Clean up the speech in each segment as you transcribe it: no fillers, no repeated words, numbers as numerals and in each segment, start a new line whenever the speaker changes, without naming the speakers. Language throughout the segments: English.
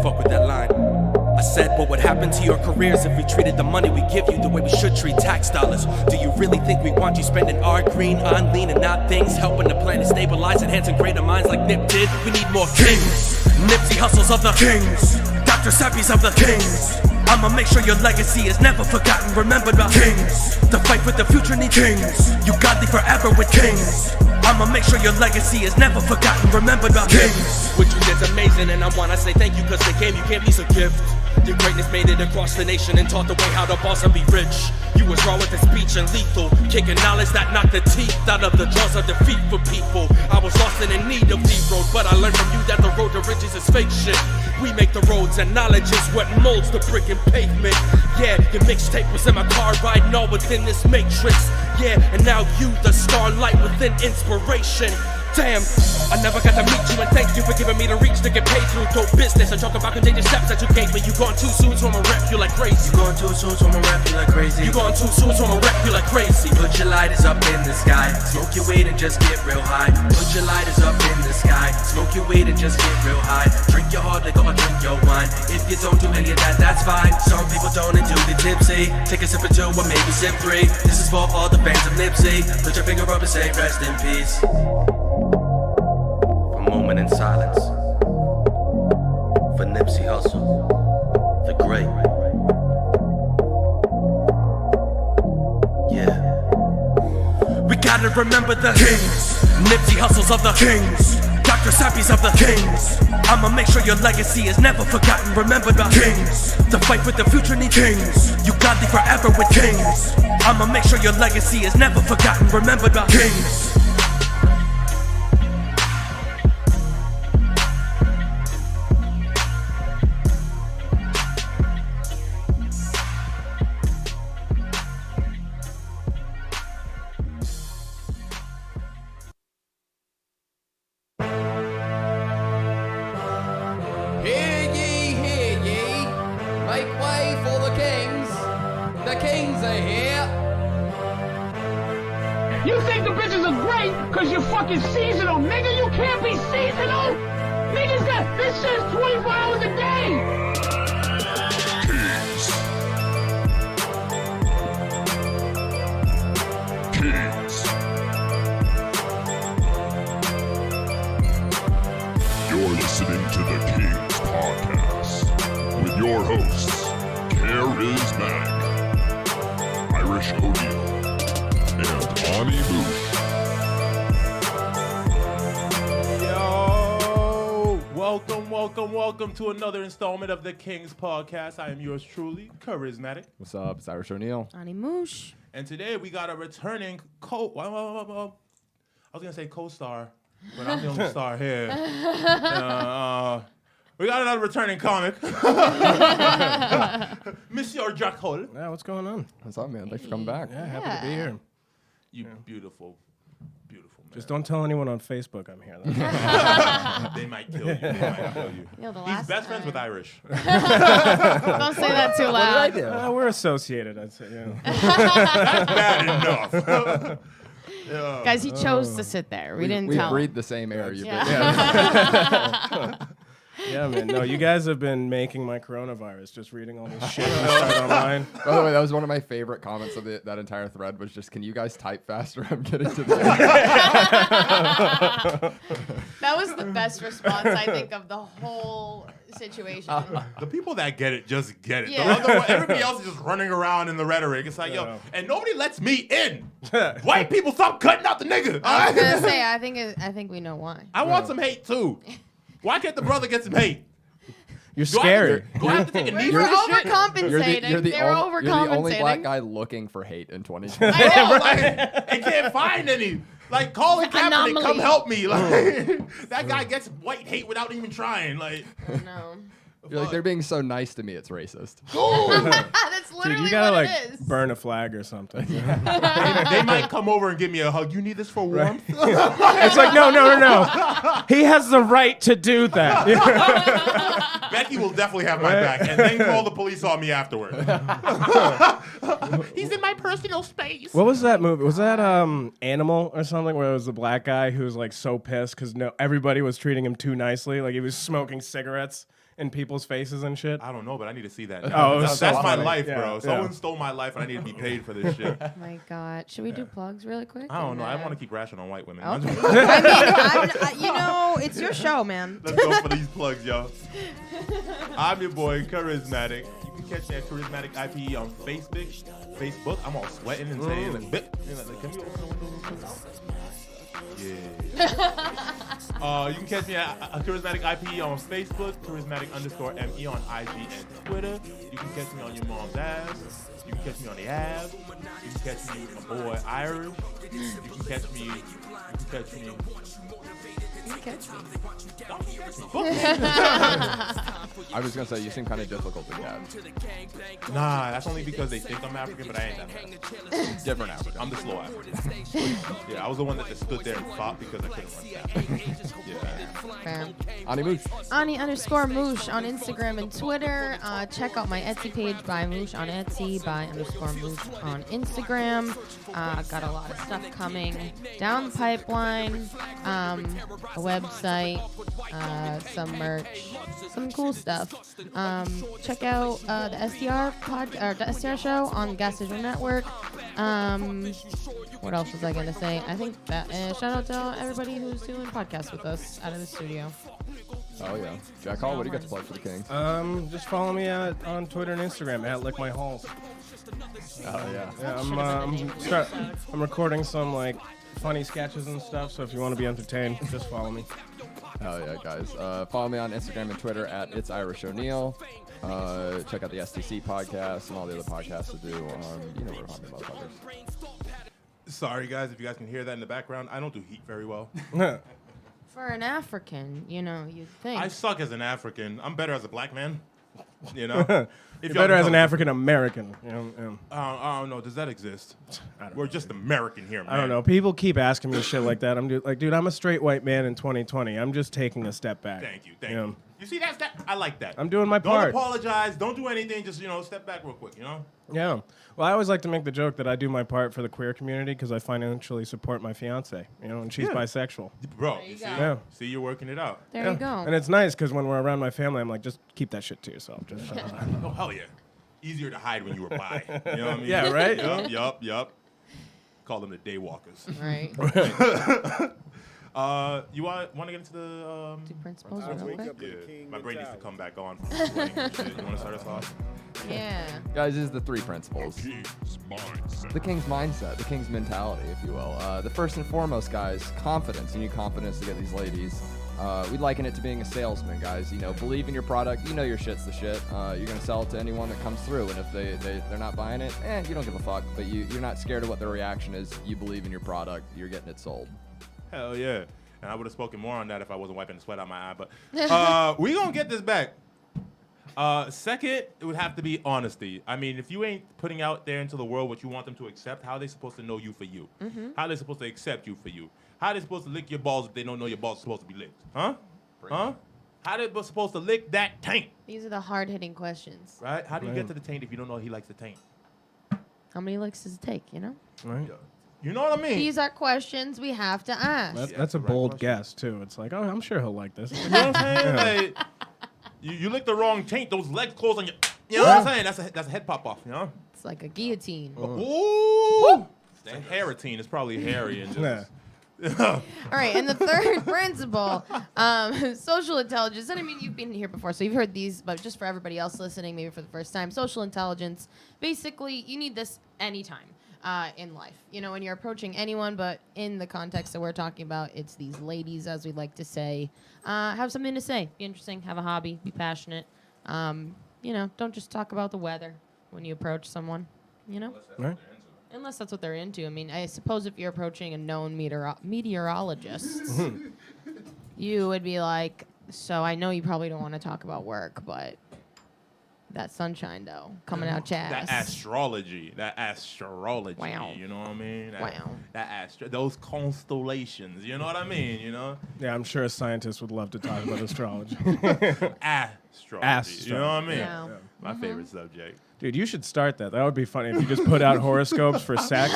fuck with that line. I said, what would happen to your careers if we treated the money we give you the way we should treat tax dollars? Do you really think we want you spending our green on lean and not things helping the planet stabilize, enhancing greater minds like Nip did? We need more kings. Nipsey Hussles of the kings. Dr. Seppies of the kings. I'ma make sure your legacy is never forgotten, remembered by kings. The fight with the future needs kings. You godly forever with kings. I'ma make sure your legacy is never forgotten, remembered by kings. What you did's amazing, and I wanna say thank you, cause the game you can't be a gift. Your greatness made it across the nation and taught the way how to boss and be rich. You was raw with the speech and lethal, kicking knowledge that knocked the teeth out of the jaws of defeat for people. I was lost and in need of the road, but I learned from you that the road to riches is fake shit. We make the roads and knowledge is what molds the brick and pavement. Yeah, your mixtape was in my car riding all within this matrix. Yeah, and now you the starlight within inspiration. Damn, I never got to meet you, and thank you for giving me the reach to get paid through dope business and talk about contagious steps that you gave me. You gone too soon, so I'ma rep you like crazy.
You gone too soon, so I'ma rep you like crazy.
You gone too soon, so I'ma rep you like crazy.
Put your lighters up in the sky, smoke your weed and just get real high. Put your lighters up in the sky, smoke your weed and just get real high. Drink your hard liquor or drink your wine. If you don't do any of that, that's fine. Some people don't and do the tipsy. Take a sip or two or maybe sip three. This is for all the fans of Nipsey. Put your finger up and say rest in peace.
Moment in silence for Nipsey Hussle, the great. Yeah. We gotta remember the kings. Nipsey Hussles of the kings. Dr. Seppies of the kings. I'ma make sure your legacy is never forgotten, remembered by kings. The fight with the future needs kings. You godly forever with kings. I'ma make sure your legacy is never forgotten, remembered by kings.
You're listening to the Kingz Podcast with your hosts, Karizmatik, Irish O'Neal, and Moush.
Yo, welcome to another installment of the Kingz Podcast. I am yours truly, Karizmatik.
What's up? It's Irish O'Neal.
Moush.
And today we got a returning I was gonna say co-star, but I'm the only star here. We got another returning comic, Monsieur Jack Hole.
Yeah, what's going on?
What's up, man? Thanks for coming back.
Yeah, happy to be here.
You beautiful man.
Just don't tell anyone on Facebook I'm here.
They might kill you. He's best friends with Irish.
Don't say that too loud.
We're associated, I'd say. Yeah.
That's bad enough.
Guys, he chose to sit there. We didn't tell
We
him.
breathe the same air.
Yeah, man. No, you guys have been making my coronavirus. Just reading all this shit I start online.
By the way, that was one of my favorite comments of that entire thread. Was just, can you guys type faster? I'm getting to the
That was the best response, I think, of the whole situation.
The people that get it just get it.
Yeah.
The other one, everybody else is just running around in the rhetoric. It's like, yo, and nobody lets me in. White people, stop cutting out the nigga.
I was gonna say, I think we know why.
I want some hate too. Why can't the brother get some hate?
You're scary.
Do I have to take a knee
We're
for this shit?
overcompensating.
You're the
They're overcompensating.
only black guy looking for hate in 2020.
I know, like, I can't find any. Like, Colin Kaepernick,
Anomaly.
come help me. Like, that guy gets white hate without even trying. Like,
No.
You're like, they're being so nice to me, it's racist.
That's literally
Dude, you gotta
what
like
it is.
burn a flag or something.
they might come over and give me a hug. You need this for warmth?
It's like, no. He has the right to do that.
Becky will definitely have my back, and then call the police on me afterward. He's in my personal space.
What was that movie? Was that Animal or something where it was the black guy who was like so pissed because everybody was treating him too nicely? Like he was smoking cigarettes in people's faces and shit?
I don't know, but I need to see that.
Oh,
that's
so
my
funny.
life,
Yeah,
bro.
yeah.
Someone stole my life, and I need to be paid for this shit.
Oh my God. Should we do plugs really quick?
I don't know. I want to keep rashing on white women.
Okay.
It's your show, man.
Let's go for these plugs, yo. I'm your boy, Karizmatik. You can catch me at Karizmatik IPE on Facebook. I'm all sweating and saying, like, can we open the window? Yeah. You can catch me at Karizmatik IPE on Facebook, Karizmatik_ME on IG and Twitter. You can catch me on your mom's ass. You can catch me on the app. You can catch me with my boy Irish. You can catch me.
I was gonna say you seem kind of difficult to catch.
Nah, that's only because they think I'm African, but I ain't that fast.
Different African.
I'm the slow African. Yeah, I was the one that just stood there and fought because I couldn't run fast. Yeah.
Ani Moush.
Ani_Moush on Instagram and Twitter. Check out my Etsy page by Moush on Etsy, by _Moush on Instagram. Got a lot of stuff coming down the pipeline. A website, some merch, some cool stuff. Check out the SDR show on Gas Digital Network. What else was I gonna say? I think that shout out to everybody who's doing podcasts with us out of the studio.
Oh yeah. Jack Hall, what do you got to plug for the Kings?
Just follow me on Twitter and Instagram at Lick My Halls.
Oh yeah.
Yeah, I'm recording some like funny sketches and stuff. So if you want to be entertained, just follow me.
Hell yeah, guys. Follow me on Instagram and Twitter at It's Irish O'Neal. Check out the SDC podcast and all the other podcasts to do. You know what we're talking about, others.
Sorry, guys, if you guys can hear that in the background. I don't do heat very well.
For an African, you'd think.
I suck as an African. I'm better as a black man. You know?
You're better as an African American.
I don't know. Does that exist? We're just American here, man.
I don't know. People keep asking me shit like that. Dude, I'm a straight white man in 2020. I'm just taking a step back.
Thank you. You see, that's that. I like that.
I'm doing my
Don't
part.
apologize. Don't do anything. Just, step back real quick,
Yeah. Well, I always like to make the joke that I do my part for the queer community because I financially support my fiance, and she's bisexual.
Bro,
you
you see?
go.
Yeah.
See, you're working it out.
There you go.
And it's nice because when we're around my family, I'm like, just keep that shit to yourself. Just
Oh, hell yeah. Easier to hide when you were bi. You know what I mean?
Yeah, right?
Yup. Call them the daywalkers.
Right.
You want to get into the...
Do principles real quick?
Yeah, my brain needs to come back on. From sweating and shit. You want to start us off?
Yeah.
Guys, this is the 3 principles.
King's mindset.
The King's mindset, the King's mentality, if you will. The first and foremost, guys, confidence. You need confidence to get these ladies. We liken it to being a salesman, guys. Believe in your product. You know your shit's the shit. You're going to sell it to anyone that comes through. And if they're not buying it, you don't give a fuck. But you're not scared of what their reaction is. You believe in your product. You're getting it sold.
Hell yeah. And I would have spoken more on that if I wasn't wiping the sweat out my eye. But we going to get this back. Second, it would have to be honesty. I mean, if you ain't putting out there into the world what you want them to accept, how are they supposed to know you for you?
Mm-hmm.
How are they supposed to accept you for you? How are they supposed to lick your balls if they don't know your balls are supposed to be licked? Huh? How are they supposed to lick that taint?
These are the hard-hitting questions.
Right? How do you get to the taint if you don't know he likes the taint?
How many licks does it take,
Right?
You know what I mean?
These are questions we have to ask.
That's a
the right
bold
question.
guess, too. It's like, I'm sure he'll like this.
You know what I'm saying? Like, you lick the wrong taint, those legs close on you. You know what I'm saying? That's a head pop off,
It's like a guillotine.
Ooh! That hair-a-tine is probably hairy and just...
Yeah.
All right, and the third principle, social intelligence. And I mean, you've been here before, so you've heard these, but just for everybody else listening, maybe for the first time, social intelligence, basically, you need this anytime in life. When you're approaching anyone, but in the context that we're talking about, it's these ladies, as we like to say. Have something to say. Be interesting. Have a hobby. Be passionate. Don't just talk about the weather when you approach someone,
Right?
Unless that's what they're into. I mean, I suppose if you're approaching a known meteorologist, you would be like, so I know you probably don't want to talk about work, but that sunshine, though, coming out your ass.
That astrology.
Wow.
You know what I mean?
Wow.
Those constellations. You know what I mean?
Yeah, I'm sure a scientist would love to talk about astrology.
Astrology. You know what I mean?
Yeah.
My favorite subject.
Dude, you should start that. That would be funny if you just put out horoscopes for sex.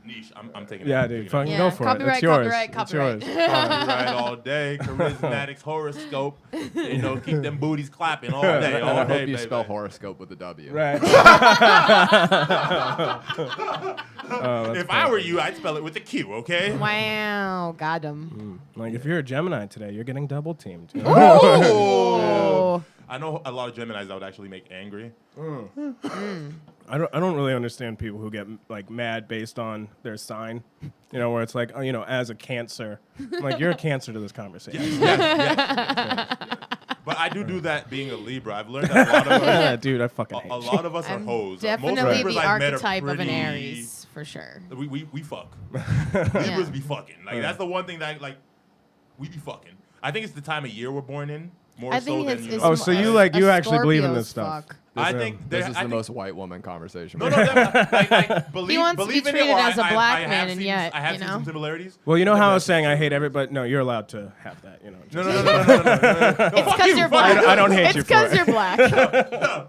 Niche. I'm taking
Yeah,
it.
dude, fucking
Yeah,
go for
copyright,
it. It's yours.
copyright,
It's
copyright.
yours.
Copyright all day. Charismatic's horoscope. You know, keep them booties clapping all day,
And
all
I
day,
hope you
baby.
spell horoscope with a W.
Right.
If I were you, I'd spell it with a Q, okay?
Wow, got him.
Like if you're a Gemini today, you're getting double teamed.
Oh.
I know a lot of Geminis that would actually make angry.
I don't really understand people who get like mad based on their sign. You know, where it's like, oh, you know, as a Cancer, I'm like you're a Cancer to this conversation.
Yes. But I do that being a Libra. I've learned that a lot of us,
Yeah, dude, I fucking hate
a
you.
lot of us are
I'm
hoes.
definitely
Most Libras
the
I've met are
archetype of an
pretty-
Aries, for sure.
We fuck. Libras be fucking. Like that's the one thing that like we be fucking. I think it's the time of year we're born in. More
I
so
think
than
it's,
you
it's
know.
Oh, so
a-
you like
a
you actually believe in
Scorpio's
this stuff?
fuck.
I think
This is
I
the
think-
most white woman conversation.
No, like believe,
wants to be
believe in it,
treated
or
as a
I
black
have
man, and
seen,
yet,
I have
you
seen
know?
some similarities.
Well, you know how I
Never
was saying I
actually-
hate everybody. No, you're allowed to have that. You know.
No.
It's because you're black.
I don't hate you
It's
for
because
it.
you're black.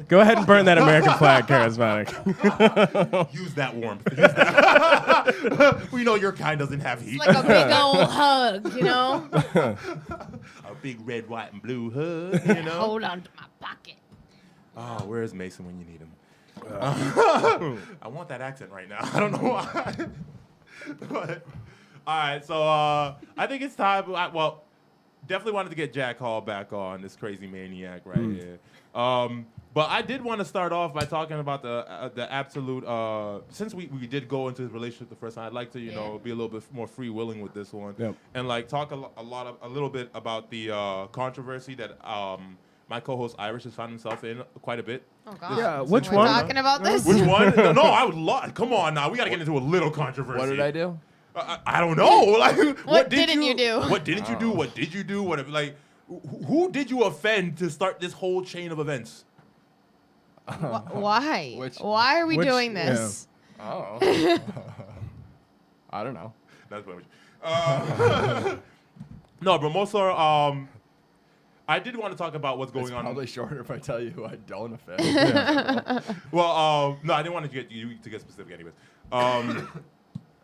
Go ahead and burn that American flag, Karizmatic.
Use that warmth. Use that. We know your kind doesn't have heat.
It's like a big old hug, you know?
A big red, white, and blue hug. You know.
Hold on to my pocket.
Oh, where's Mason when you need him? I want that accent right now. I don't know why. But, all right, so I think it's time. Well, definitely wanted to get Jack Hall back on, this crazy maniac right here. But I did want to start off by talking about the absolute. Since we did go into his relationship the first time, I'd like to be a little bit more free willing with this one,
Yep.
and like talk a little bit about the controversy that my co-host Irish has found himself in quite a bit.
Oh, God.
Yeah, which
We're
one?
talking about this?
Which one? No, I would love. Come on now, we got to get into a little controversy.
What did I do?
I don't know. Like, what
didn't you do?
What didn't you do? What did you do? What like? Who did you offend to start this whole chain of events?
Why?
Which-
Why are we
which-
doing this?
Oh. I don't know.
That's what. No, but most are. I did want to talk about what's going
It's
on.
probably shorter if I tell you who I don't offend.
Well, no, I didn't want to get you to get specific, anyways.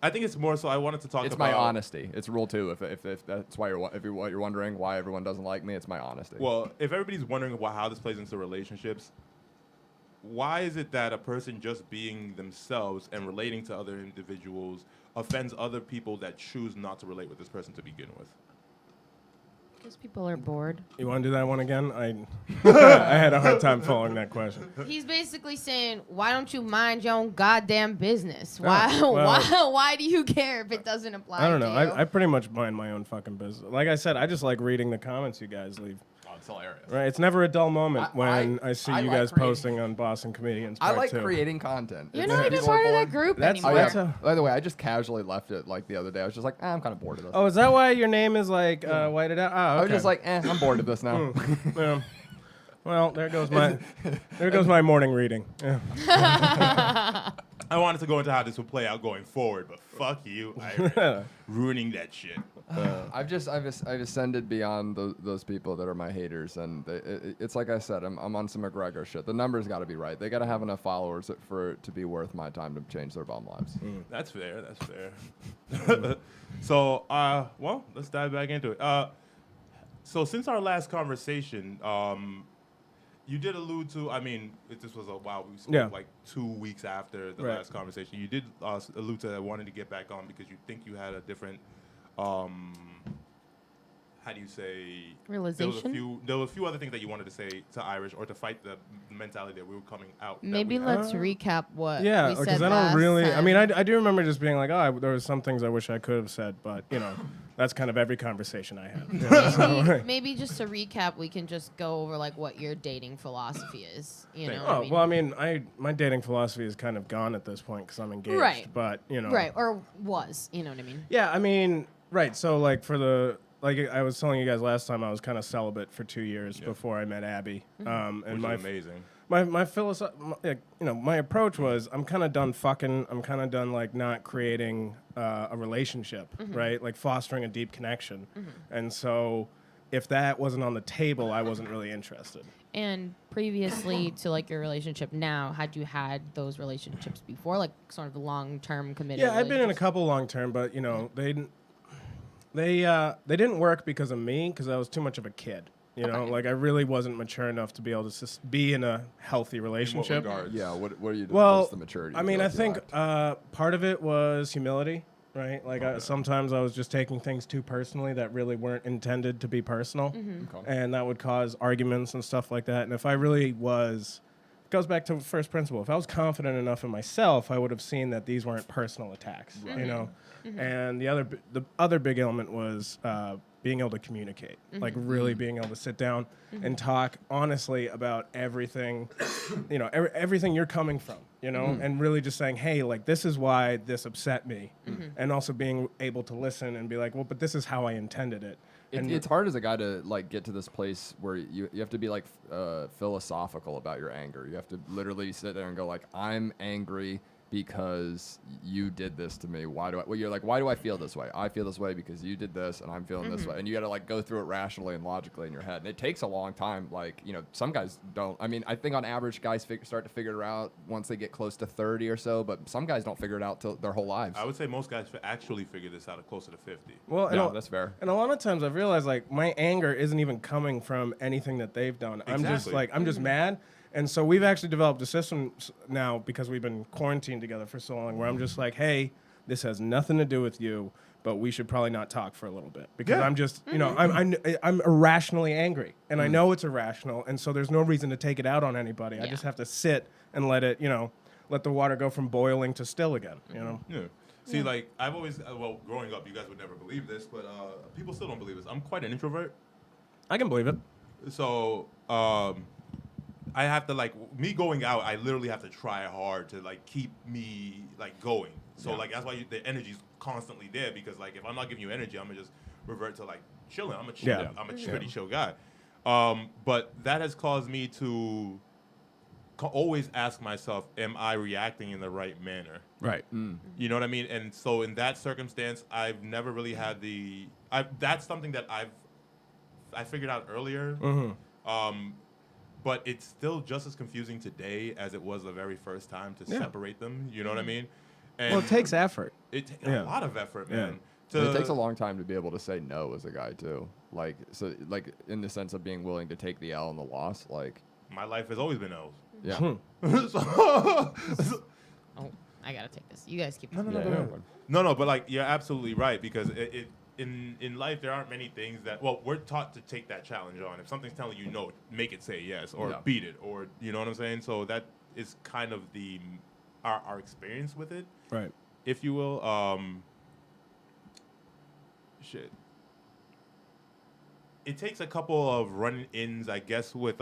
I think it's more so. I wanted to talk
It's
about
my honesty. It's rule 2. If that's why you're wondering why everyone doesn't like me, it's my honesty.
Well, if everybody's wondering how this plays into relationships, why is it that a person just being themselves and relating to other individuals offends other people that choose not to relate with this person to begin with?
Because people are bored.
You want to do that one again? I had a hard time following that question.
He's basically saying, why don't you mind your own goddamn business? Why
well-
why do you care if it doesn't apply
I don't know.
to you?
I pretty much mind my own fucking business. Like I said, I just like reading the comments you guys leave.
Oh, it's hilarious.
Right? It's never a dull moment when I see
I
you
like
guys
creating-
posting on Boston Comedians
I
Part
like
2.
creating content.
You're
If
not even
people are
part of that
bored-
group
That's-
anymore.
Oh,
That's
yeah.
a-
By the way, I just casually left it like the other day. I was just like, I'm kind of bored of this.
Oh, is that why your name is like whited out? Oh, okay.
I was just like, I'm bored of this now.
Yeah. Well, there goes my morning reading. Yeah.
I wanted to go into how this would play out going forward, but fuck you, Irish. Ruining that shit.
I've ascended beyond those people that are my haters, and it's like I said, I'm on some McGregor shit. The numbers got to be right. They got to have enough followers for it to be worth my time to change their bum lives.
That's fair. That's fair. So, well, let's dive back into it. So, since our last conversation, you did allude to. I mean, this was a while. We spoke like 2 weeks after the last conversation. You did allude to wanting to get back on because you think you had a different. How do you say?
Realization?
There were a few other things that you wanted to say to Irish or to fight the mentality that we were coming out.
Maybe let's recap what
Yeah,
we said
because I
last
don't really.
time.
I mean, I do remember just being like, oh, there was some things I wish I could have said, but that's kind of every conversation I have. You know, so,
Maybe just to recap, we can just go over like what your dating philosophy is. You know,
Oh, well, I mean, my dating philosophy is kind of gone at this point because I'm engaged.
Right.
But
right, or was, you know what I mean?
Yeah, I mean, right. So like like I was telling you guys last time, I was kind of celibate for 2 years before I met Abby. And
Which is amazing.
My philosophy, my approach was I'm kind of done fucking. I'm kind of done like not creating a relationship, right? Like fostering a deep connection. And so if that wasn't on the table, I wasn't really interested.
And previously to like your relationship now, had you had those relationships before, like sort of long-term committed?
Yeah, I've been in a
relationships?
couple long-term, but you know, they didn't work because of me, because I was too much of a kid. You know,
Okay.
like I really wasn't mature enough to be able to be in a healthy relationship.
regards?
Yeah, what are you?
Well,
what's the maturity?
I
you
mean,
feel
I
like you
think
lacked?
part of it was humility, right? Like sometimes I was just taking things too personally that really weren't intended to be personal,
Okay.
and that would cause arguments and stuff like that. And if I really was, it goes back to first principle. If I was confident enough in myself, I would have seen that these weren't personal attacks, you know. And the other big element was being able to communicate, like really being able to sit down and talk honestly about everything, you know, everything you're coming from, you know, and really just saying, hey, like this is why this upset me, and also being able to listen and be like, well, but this is how I intended it. And
It's hard as a guy to like get to this place where you have to be like philosophical about your anger. You have to literally sit there and go like, I'm angry because you did this to me. Why do I? Well, you're like, why do I feel this way? I feel this way because you did this, and I'm feeling this way. And you got to like go through it rationally and logically in your head. And it takes a long time. Like, you know, some guys don't. I mean, I think on average, guys start to figure it out once they get close to 30 or so. But some guys don't figure it out till their whole lives.
I would say most guys actually figure this out at closer to 50.
well,
Yeah, that's fair.
And a lot of times I've realized like my anger isn't even coming from anything that they've done. I'm just
Exactly.
like, I'm just mad. And so we've actually developed a system now, because we've been quarantined together for so long, where I'm just like, hey, this has nothing to do with you, but we should probably not talk for a little bit, because
Yeah.
I'm just, you know, I'm irrationally angry, and I know it's irrational, and so there's no reason to take it out on anybody. I
Yeah.
just have to sit and let it, you know, let the water go from boiling to still again, you know?
Yeah. See, like, I've always, well, growing up, you guys would never believe this, but people still don't believe this. I'm quite an introvert.
I can believe it.
So, I have to, like, me going out, I literally have to try hard to, like, keep me, like, going. So, like, that's why the energy's constantly there, because, like, if I'm not giving you energy, I'm going to just revert to, like, chilling. I'm a chill,
Yeah.
I'm a pretty chill guy. But that has caused me to always ask myself, am I reacting in the right manner?
Right.
You know what I mean? And so in that circumstance, I've never really had that's something that I figured out earlier. But it's still just as confusing today as it was the very first time to separate them. You know what I mean? And
Well, it takes effort.
it takes
Yeah.
a lot of effort,
Yeah.
man.
It takes a long time to be able to say no as a guy too. Like, so like in the sense of being willing to take the L and the loss. Like,
My life has always been L's.
yeah.
So-
Oh, I gotta take this. You guys keep.
Yeah,
going.
yeah.
No, but like you're absolutely right, because in life there aren't many things that, well, we're taught to take that challenge on. If something's telling you no, make it say yes, or
Yeah.
beat it, or you know what I'm saying. So that is kind of our experience with it,
Right.
if you will. Shit. It takes a couple of run-ins, I guess, with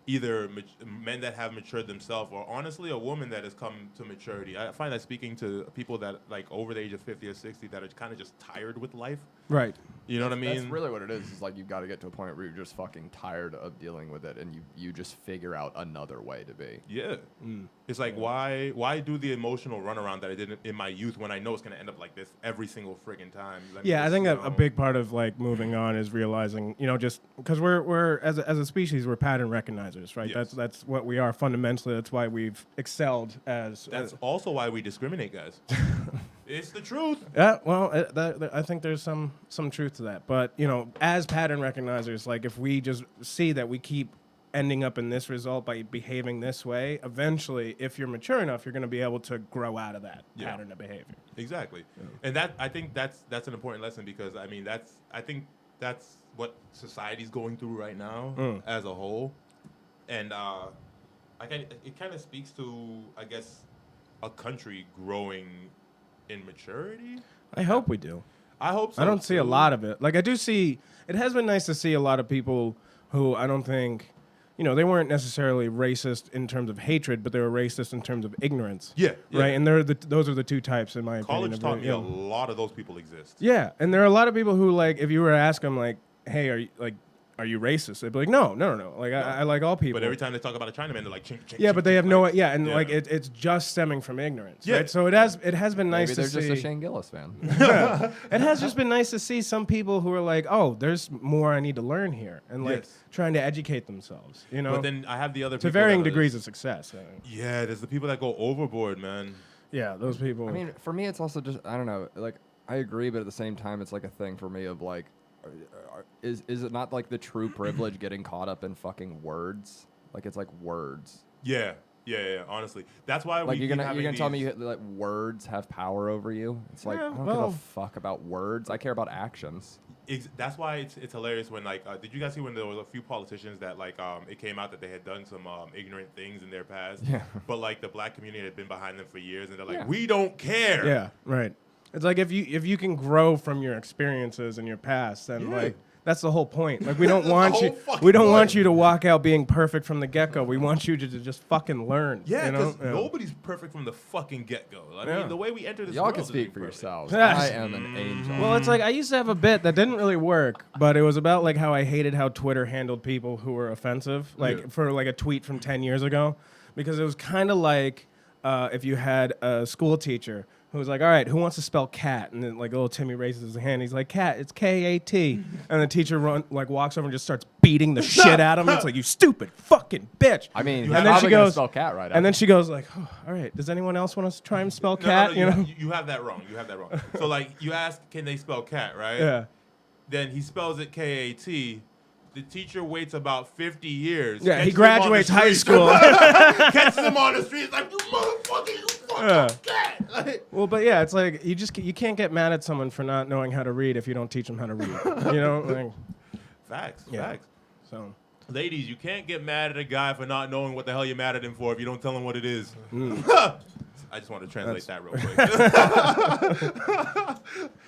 either men that have matured themselves, or honestly a woman that has come to maturity. I find that speaking to people that like over the age of 50 or 60 that are kind of just tired with life.
Right.
You know what I mean?
That's really what it is. Is like you've got to get to a point where you're just fucking tired of dealing with it, and you just figure out another way to be.
Yeah. It's like, why do the emotional runaround that I did in my youth when I know it's going to end up like this every single friggin' time? Let me
Yeah, I
just,
think
you
a
know-
big part of like moving on is realizing, you know, just because we're as a species, we're pattern recognizers, right?
Yes.
That's what we are fundamentally. That's why we've excelled as.
That's also why we discriminate, guys. It's the truth.
Yeah, well, I think there's some truth to that. But, you know, as pattern recognizers, like if we just see that we keep ending up in this result by behaving this way, eventually, if you're mature enough, you're going to be able to grow out of that
Yeah.
pattern of behavior.
Exactly. And that, I think that's an important lesson, because I mean I think that's what society's going through right now as a whole. And it kind of speaks to, I guess, a country growing in maturity.
I hope we do.
I hope so.
I don't see a
too.
lot of it. Like I do see, it has been nice to see a lot of people who I don't think, you know, they weren't necessarily racist in terms of hatred, but they were racist in terms of ignorance.
Yeah, yeah.
Right. And those are the two types, in my
College
opinion.
taught
of,
me
you
a
know.
lot of those people exist.
Yeah, and there are a lot of people who, like, if you were to ask them, like, hey, are you like, are you racist? They'd be like, no. Like, I like all people.
But every time they talk about a Chinaman, they're like, chink, chink,
yeah,
chink,
but they
chink,
have no,
like,
and like it's just stemming from ignorance,
Yeah.
right? So it has been nice
Maybe
to
they're
see.
just a Shane Gillis fan.
It has just been nice to see some people who are like, oh, there's more I need to learn here, and like
Yes.
trying to educate themselves, you know.
But then I have the other
to
people
varying
that are-
degrees of success. I think.
Yeah, there's the people that go overboard, man.
Yeah, those people.
I mean, for me, it's also just I don't know. Like, I agree, but at the same time, it's like a thing for me of like, is it not like the true privilege getting caught up in fucking words? Like, it's like words.
Yeah. Honestly, that's why
Like
we
you're
keep
gonna
having
tell me
these-
that words have power over you? It's like
Yeah,
I don't give
well-
a fuck about words. I care about actions.
That's why it's hilarious when like did you guys see when there was a few politicians that like it came out that they had done some ignorant things in their past,
Yeah.
but like the black community had been behind them for years and they're like,
Yeah.
we don't care.
yeah, right. It's like if you can grow from your experiences in your past, then
Yeah.
like that's the whole point. Like we don't want
whole
you
fucking
we don't want
point.
you to walk out being perfect from the get-go. We want you to just fucking learn.
Yeah,
you know?
because nobody's perfect from the fucking get-go. I
Yeah.
mean, the way we enter this
Y'all
world
can
isn't
speak for
perfect.
yourselves.
Yes.
I am an angel.
Well, it's like I used to have a bit that didn't really work, but it was about like how I hated how Twitter handled people who were offensive, like
Yeah.
for like a tweet from 10 years ago, because it was kind of like if you had a school teacher who was like, all right, who wants to spell cat? And then like little Timmy raises his hand. He's like, cat, it's K-A-T. And the teacher walks over and just starts beating the shit out of him. It's like, you stupid fucking bitch.
I mean,
And
you're
then
probably
she
gonna
goes-
spell cat right.
And then she goes like, oh, all right, does anyone else want to try and spell cat?
No,
you know?
you have that wrong. So like you ask, can they spell cat, right?
Yeah.
Then he spells it K-A-T. The teacher waits about 50 years.
Yeah, he
catches him on the
graduates high
street.
school.
Catches him on the street. It's like, you motherfucker, you fucking cat. Like,
Well, but yeah, it's like you can't get mad at someone for not knowing how to read if you don't teach them how to read. You know, like,
facts.
Yeah. so
Ladies, you can't get mad at a guy for not knowing what the hell you're mad at him for if you don't tell him what it is. I just want to translate that real quick.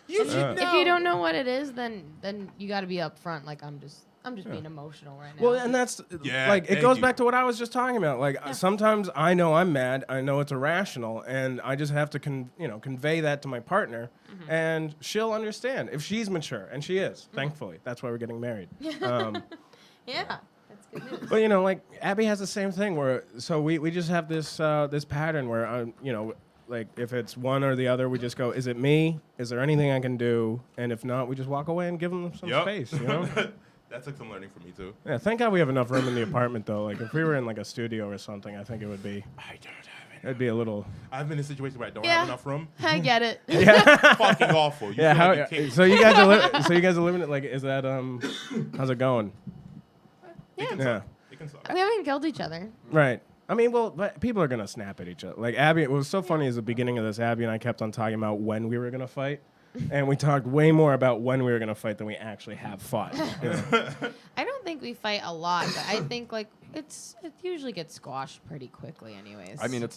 You should know.
If you don't know what it is, then you got to be upfront. Like I'm just being emotional right now.
well, and that's
Yeah,
like it
thank
goes
you.
back to what I was just talking about. Like sometimes I know I'm mad, I know it's irrational, and I just have to convey that to my partner, and she'll understand if she's mature, and she is. Thankfully, that's why we're getting married.
yeah, that's good news.
But like Abby has the same thing where we just have this this pattern where like if it's one or the other, we just go, is it me? Is there anything I can do? And if not, we just walk away and give them some
Yup.
space. You know?
That took some learning for me too.
Yeah. Thank God we have enough room in the apartment though. Like if we were in like a studio or something, I think it would be.
I don't have
It'd be a little.
I've been in a situation where I don't
Yeah.
have enough room.
I get it.
Fucking awful. You
Yeah.
feel
How?
like a king.
So you guys are living it. Like, is that how's it going?
It can
Yeah.
suck. It can suck.
We haven't killed each other.
Right. I mean, well, but people are gonna snap at each other. Like Abby, what was so funny is the beginning of this. Abby and I kept on talking about when we were gonna fight, and we talked way more about when we were gonna fight than we actually have fought. You know?
I don't think we fight a lot, but I think like it usually gets squashed pretty quickly, anyways.
I mean,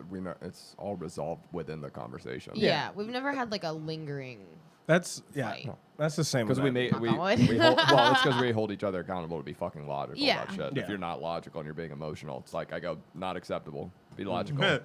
we know it's all resolved within the conversation.
yeah, we've never had like a lingering.
That's
Fight.
That's the same.
Because
with
we
that.
made
Knock on
we
wood.
hold, well, it's because we hold each other accountable to be fucking logical
Yeah.
about shit.
Yeah.
If you're not logical and you're being emotional, it's like I go not acceptable. Be logical.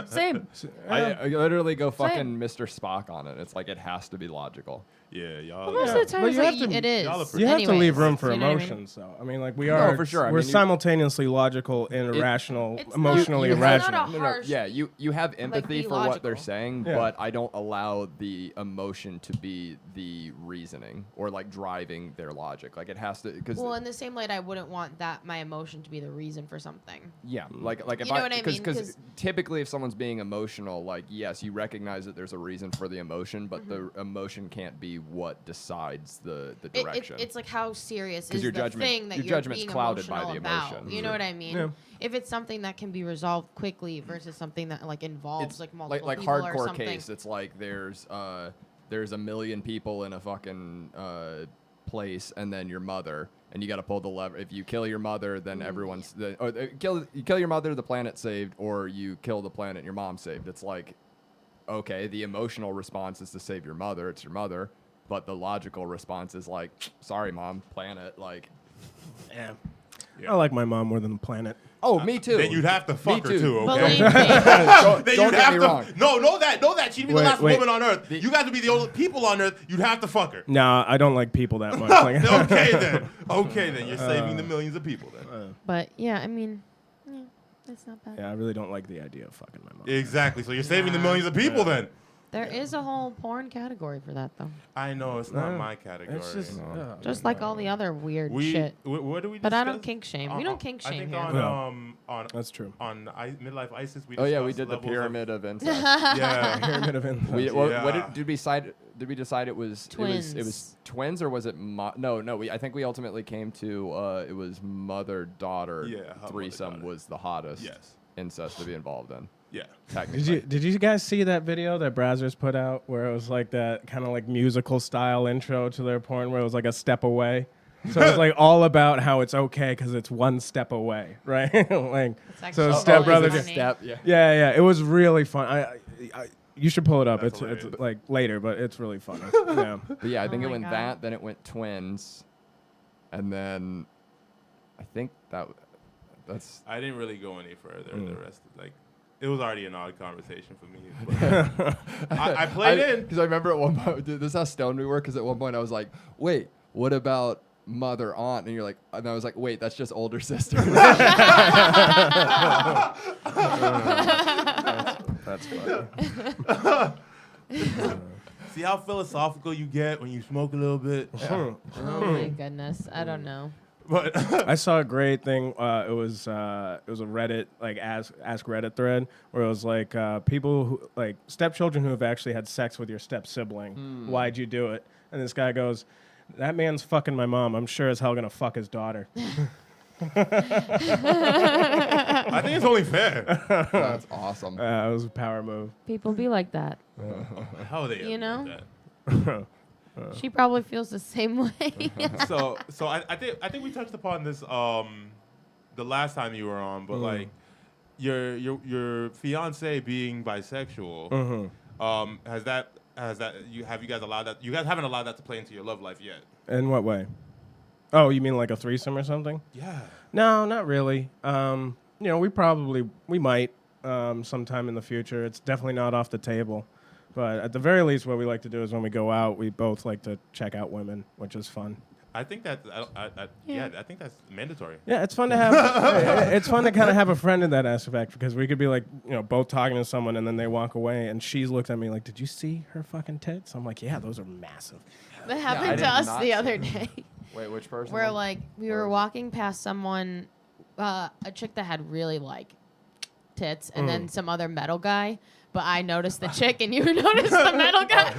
Same.
I literally go fucking Mr. Spock on it. It's like it has to be logical.
Yeah, y'all.
Most of the time,
But
it's
you
like
have to-
it is.
y'all are pretty-
You have to
Anyways,
leave room for
you know what I mean?
emotions, though. I mean, like we are.
for sure. I
We're
mean, you-
simultaneously logical and irrational,
It's not-
emotionally
it's not
irrational.
a
No,
harsh-
yeah, you have empathy
be
for what they're
logical.
saying,
Yeah.
but I don't allow the emotion to be the reasoning or like driving their logic. Like it has to because
Well, in the same light, I wouldn't want that my emotion to be the reason for something.
yeah, like if
You know what I mean?
because
'Cause-
typically if someone's being emotional, like yes, you recognize that there's a reason for the emotion, but the emotion can't be what decides the direction.
It's like how serious
'Cause
is
your
the
judgment-
thing that
your
you're
judgment's
being
clouded by
emotional
the
about.
emotion.
You know what I mean?
Yeah.
If it's something that can be resolved quickly versus something that like involves
it's
like multiple
like
people or
hardcore
something.
case. It's like there's a million people in a fucking place, and then your mother, and you got to pull the lever. If you kill your mother, then everyone's you kill your mother, the planet's saved, or you kill the planet, and your mom's saved. It's like okay, the emotional response is to save your mother. It's your mother, but the logical response is like, sorry, mom, planet, like.
Yeah. I like my mom more than the planet.
Oh, me too.
Then you'd have to fuck her
too.
too,
Believe
okay?
me.
don't
Then
don't
you'd
get
have
me
to.
wrong.
No, know that. She'd be the
Wait,
last
wait.
woman on earth. You guys would be the only people on earth. You'd have to fuck her.
No, I don't like people that much. Like,
Okay then. You're saving the millions of people then.
But yeah, I mean, yeah, that's not bad.
yeah, I really don't like the idea of fucking my mom.
Exactly. So you're saving the millions of people then.
There is a whole porn category for that though.
I know it's not
No,
my category.
It's just,
Just like all the other weird
we.
shit.
What do we?
But I don't
discuss?
kink shame. We don't kink
I
shame
think
here.
on
that's true.
midlife ISIS. We
Oh yeah, we
discussed
did the
levels of-
pyramid of incest.
Yeah.
Pyramid of incest.
What
Yeah.
did we decide? Did we decide it was
Twins.
It was twins or was it? No. I think we ultimately came to it was mother daughter.
Yeah, how
threesome
mother-daughter.
was the hottest.
Yes.
Incest to be involved in.
Yeah.
Technically.
Did you guys see that video that Brazzers put out where it was like that kind of like musical style intro to their porn where it was like a step away? So it's like all about how it's okay because it's one step away, right? like so,
actually
Step Brother.
funny.
Just,
Step. Yeah.
yeah. It was really fun. You should pull it up.
That's
It's
hilarious.
like later, but it's really funny. Yeah.
But yeah, I think
Oh
it
my
went
God.
that. Then it went twins, and then I think that's.
I didn't really go any further. The rest, it was already an odd conversation for me. But I played in.
Because I remember at one point, dude, this is how stoned we were. Because at one point I was like, "Wait, what about mother, aunt?" And you're like, and I was like, "Wait, that's just older sister."
That's funny.
See how philosophical you get when you smoke a little bit.
Oh my goodness. I don't know.
But
I saw a great thing. It was a Reddit like ask Reddit thread where it was like people who like stepchildren who have actually had sex with your step sibling. Why'd you do it? And this guy goes, "That man's fucking my mom. I'm sure as hell gonna fuck his daughter."
I think it's only fair.
That's awesome.
It was a power move.
People be like that.
How are they?
You know?
That?
She probably feels the same way.
So I think we touched upon this the last time you were on, but like your fiance being bisexual, have you guys allowed that? You guys haven't allowed that to play into your love life yet.
In what way? Oh, you mean like a threesome or something?
Yeah.
No, not really. We might sometime in the future. It's definitely not off the table. But at the very least, what we like to do is when we go out, we both like to check out women, which is fun.
I think that I think that's mandatory.
Yeah, it's fun to have. It's fun to kind of have a friend in that aspect because we could be like, both talking to someone and then they walk away and she's looked at me like, "Did you see her fucking tits?" I'm like, "Yeah, those are massive."
That
I
happened to
did
us
not
the
see
other
that.
day.
Wait, which person?
Where like we were walking past someone, a chick that had really like tits, and then some other metal guy. But I noticed the chick, and you noticed the metal guy.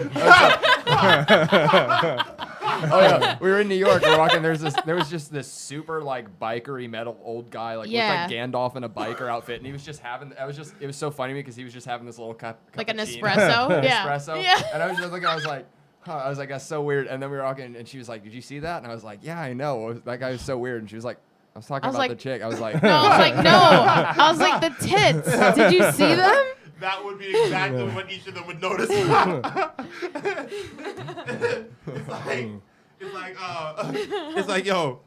Oh yeah, we were in New York. We were walking. There was just this super like bikery metal old guy, like
Yeah.
looked like Gandalf in a biker outfit, and he was just having. It was so funny because he was just having this little cup
Like an
cappuccino.
espresso? Yeah.
Espresso.
Yeah.
And I was just looking. I was like, huh. I was like, that's so weird. And then we were walking, and she was like, "Did you see that?" And I was like, "Yeah, I know. That guy was so weird." And she was like, "I was talking
I was
about
like-
the chick." I was like,
No, I was like, no. I was like, the tits. Did you see them?
That would be exactly what each of them would notice. It's like, yo,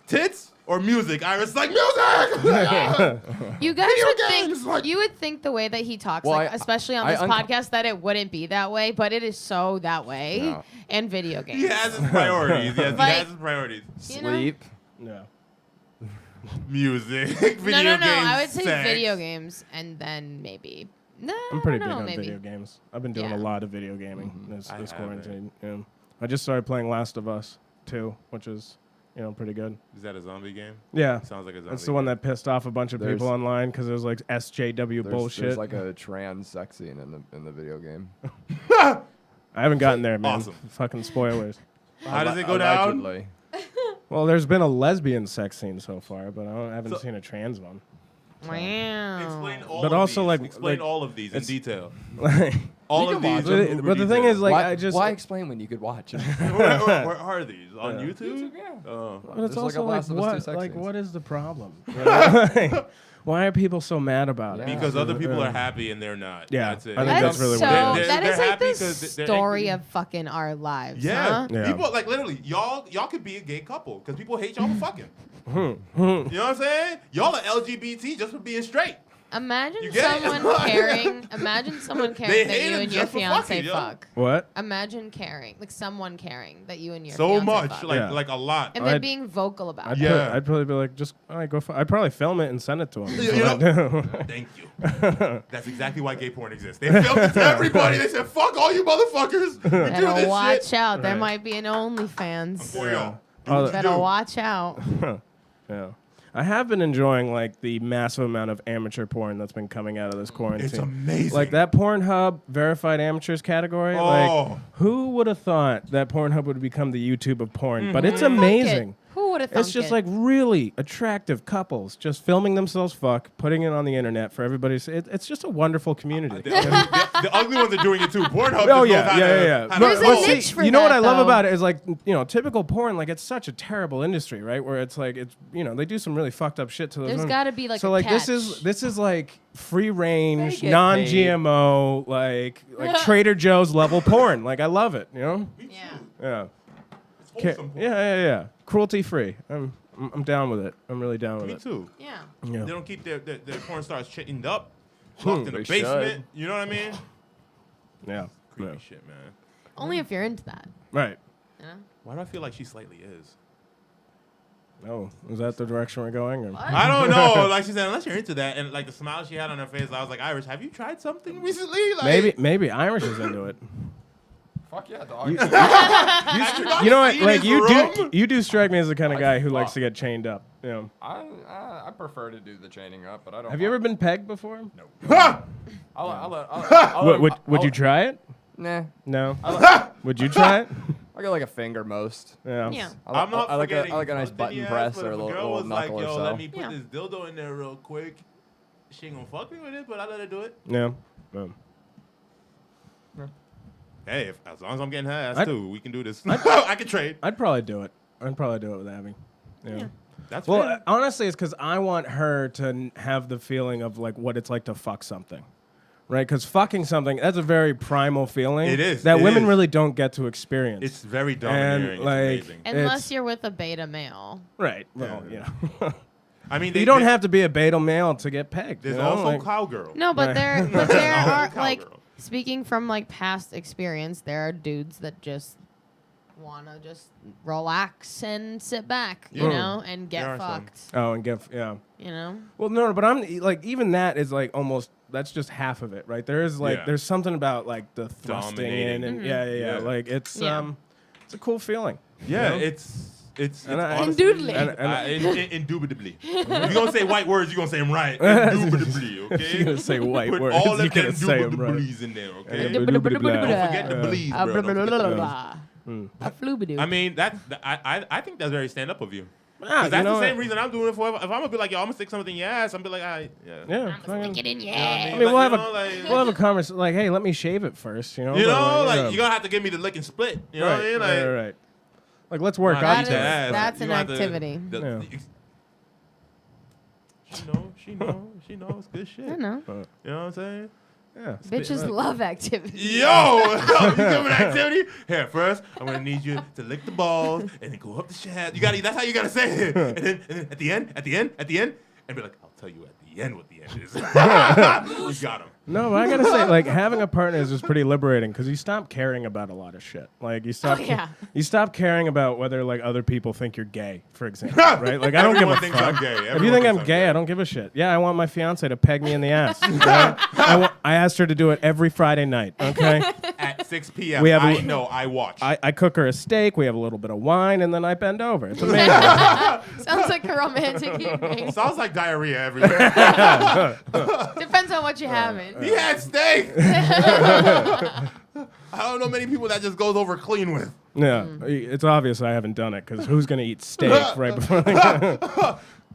tits or music? Iris like music.
You guys
Video
would
games,
think
like-
you would think the way that he talks,
Well,
like,
I-
especially on
I
this
unco-
podcast, that it wouldn't be that way, but it is so that way.
Yeah.
And video games.
He has his priorities. Yes, he
Like-
has his priorities.
You know?
sleep.
No.
Music, video
No.
games,
I would say
sex.
video games, and then maybe. No,
I'm pretty
I don't
big
know,
on
maybe.
video games. I've been doing
Yeah.
a lot of video gaming this
I haven't.
quarantine. Yeah. I just started playing Last of Us 2, which is, pretty good.
Is that a zombie game?
Yeah.
Sounds like a zombie.
That's the one that pissed off a bunch of
There's-
people online because it was like SJW bullshit.
There's like a trans sex scene in the video game.
I haven't gotten there, man.
Awesome.
Fucking spoilers.
How does it go down?
Allegedly.
Well, there's been a lesbian sex scene so far, but I haven't
So-
seen a trans one.
Wow.
Explain all
But
of
also,
these.
like-
Explain
like,
all of these in
it's-
detail.
Like,
All
You
of
can
these.
watch
in
but the thing is, like,
why,
I just.
why explain when you could watch it?
where are these on
Yeah.
YouTube?
yeah.
Oh.
But it's
Just like
also
a
like,
Last of Us 2
what?
sex
Like,
scenes.
what is the problem? You know? Like, why are people so mad about it?
Yeah.
Because other people are happy and they're not.
Yeah,
That's it.
I think that's really
so,
what it is.
that
They're
is like
happy
the
'cause they're
story
angry.
of fucking our lives.
Yeah.
Huh?
Yeah.
People like literally y'all could be a gay couple because people hate y'all for fucking. You know what I'm saying? Y'all are LGBT just for being straight.
Imagine
You get it?
someone caring. Imagine someone caring that
hate
you
him
and your
just for
fiance
fucking, yo.
fuck.
What?
Imagine caring, like someone caring that you and your
So
fiance
much,
fuck.
like
Yeah.
like a lot.
And then
I'd-
being vocal about
I'd,
it.
Yeah.
I'd probably be like, just all right, go. I'd probably film it and send it to him.
You know- Thank you. That's exactly why gay porn exists. They filmed it to everybody. They said, "Fuck all you motherfuckers." We do
Better
this
watch
shit
out. There
Right.
might be an OnlyFans.
for y'all.
Oh,
Do what you
Better
do.
watch out.
Yeah. I have been enjoying like the massive amount of amateur porn that's been coming out of this quarantine.
It's amazing.
Like that Pornhub verified amateurs category.
Oh.
Like, who would have thought that Pornhub would become the YouTube of porn? But it's
Fuck it.
amazing.
Who would have thought
It's just like really attractive couples just filming themselves fuck, putting it on the internet for everybody. It's just a wonderful community.
The ugly ones are doing it too. Pornhub.
Oh
just knows
yeah,
how
yeah,
to-
yeah, yeah.
how to-
There's a
oh,
niche for
you know what
that,
I love
though.
about it is like typical porn. Like it's such a terrible industry, right? Where it's like it's they do some really fucked up shit to those.
There's
women.
gotta be, like,
so
a
like
catch.
this is like free range,
They get
non-GMO, like Trader Joe's level porn. Like I love it. You know?
Yeah.
Yeah.
It's wholesome porn.
Yeah. Cruelty free. I'm down with it. I'm really down with
Me
it.
too.
Yeah.
Yeah.
They don't keep their porn stars chained up, locked in the
They
basement.
should.
You know what I mean?
Yeah.
Creepy
Yeah.
shit, man.
Only if you're into that.
Right.
You know?
Why do I feel like she slightly is?
Oh, is that the direction we're going? Or?
I don't know. Like she said, unless you're into that, and like the smile she had on her face, I was like, Irish, have you tried something recently? Like,
Maybe Irish is into it.
Fuck yeah, dog.
You know what?
seen
Like
his room?
you do strike me as the kind of
Like,
guy who likes
fuck.
to get chained up. You know.
I prefer to do the chaining up, but I don't.
Have you ever been pegged before?
Ha!
Would you try it?
Nah.
No. Would you try it?
I go like a finger most.
Yeah.
Yeah.
I'm not
I like a
forgetting
nice
front
button
titty
press
ass,
or a
but if
little,
girl was like,
knuckle
yo,
or so.
let me put
Yeah.
this dildo in there real quick. She ain't gonna fuck me with it, but I let her do it.
Yeah.
Hey, as long as I'm getting her ass
I'd-
too, we can do this. I can trade.
I'd probably do it. I'd probably do it with Abby. Yeah.
That's
Well,
fair.
honestly, it's because I want her to have the feeling of like what it's like to fuck something, right? Because fucking something—that's a very primal feeling.
It is,
that
it
women
is.
really don't get to experience.
It's very domineering. It's
like-
amazing.
Unless
It's-
you're with a beta male.
right. Well,
Yeah.
yeah.
I mean,
You don't have to be a beta male to get pegged.
There's
you know?
also
Like,
cowgirl.
No, but
Right.
there
Also
are like
cowgirl.
speaking from like past experience, there are dudes that just wanna just relax and sit back, you
Yeah.
know, and
There
get
are some.
fucked.
Oh, and yeah.
You know?
Well, no, but I'm like even that is like almost that's just half of it, right? There is like
Yeah.
there's something about like the thrusting in
Dominating.
and
Mhm.
yeah.
Yeah.
Like it's
Yeah.
it's a cool feeling.
Yeah,
you know?
it's
And I-
honestly-
Indubitably.
Indubitably. If you're gonna say white words, you're gonna say them right. Indubitably, okay?
You're gonna say white
Put
words,
all
you're
of them
gonna say 'em right.
indubitablies in there, okay?
Yeah.
Don't forget the bleeds, bro. Don't forget the bleeds.
A floobadoo.
I mean, I think that's very stand up of you.
Ah,
'Cause
you
that's
know
the same
what?
reason I'm doing it for. If I'm gonna be like, yo, I'm gonna stick something in your ass, I'm gonna be like, yeah.
Yeah.
Stick it in your
You know what I
ass.
I mean, we'll have
like,
we'll have a conversation. Like, hey, let me shave it first. You know.
you
but,
know, like
yeah.
you're gonna have to give me the lick and split. You know
right,
what I mean? Like,
right. Like, let's work
you
up
have
to
to
it.
ask.
That's
You
an
have to-
activity.
Yeah.
She knows. Good shit.
I know.
You know what I'm saying?
Yeah.
Bitches love activity.
Yo, you give me an activity? Here, first, I'm gonna need you to lick the balls and then go up the shaft. That's how you gotta say it. And then at the end, and be like, I'll tell you at the end what the end is. You got him.
No, but I gotta say, like, having a partner is just pretty liberating because you stop caring about a lot of shit. Like, you stop,
yeah.
you stop caring about whether like other people think you're gay, for example, right? Like, I don't give a
Everyone thinks
fuck.
I'm gay.
If you
Everyone
think
thinks
I'm gay, I don't give a shit. Yeah, I want my fiance to peg me in the ass. Right? I asked her to do it every Friday night. Okay,
At 6 p.m.,
We have a-
I know, I watch.
I cook her a steak. We have a little bit of wine, and then I bend over. It's amazing.
Sounds like a romantic evening.
Sounds like diarrhea everywhere.
Depends on what you're having.
He had steak. I don't know many people that just goes over clean with.
Yeah, it's obvious I haven't done it because who's gonna eat steak right before?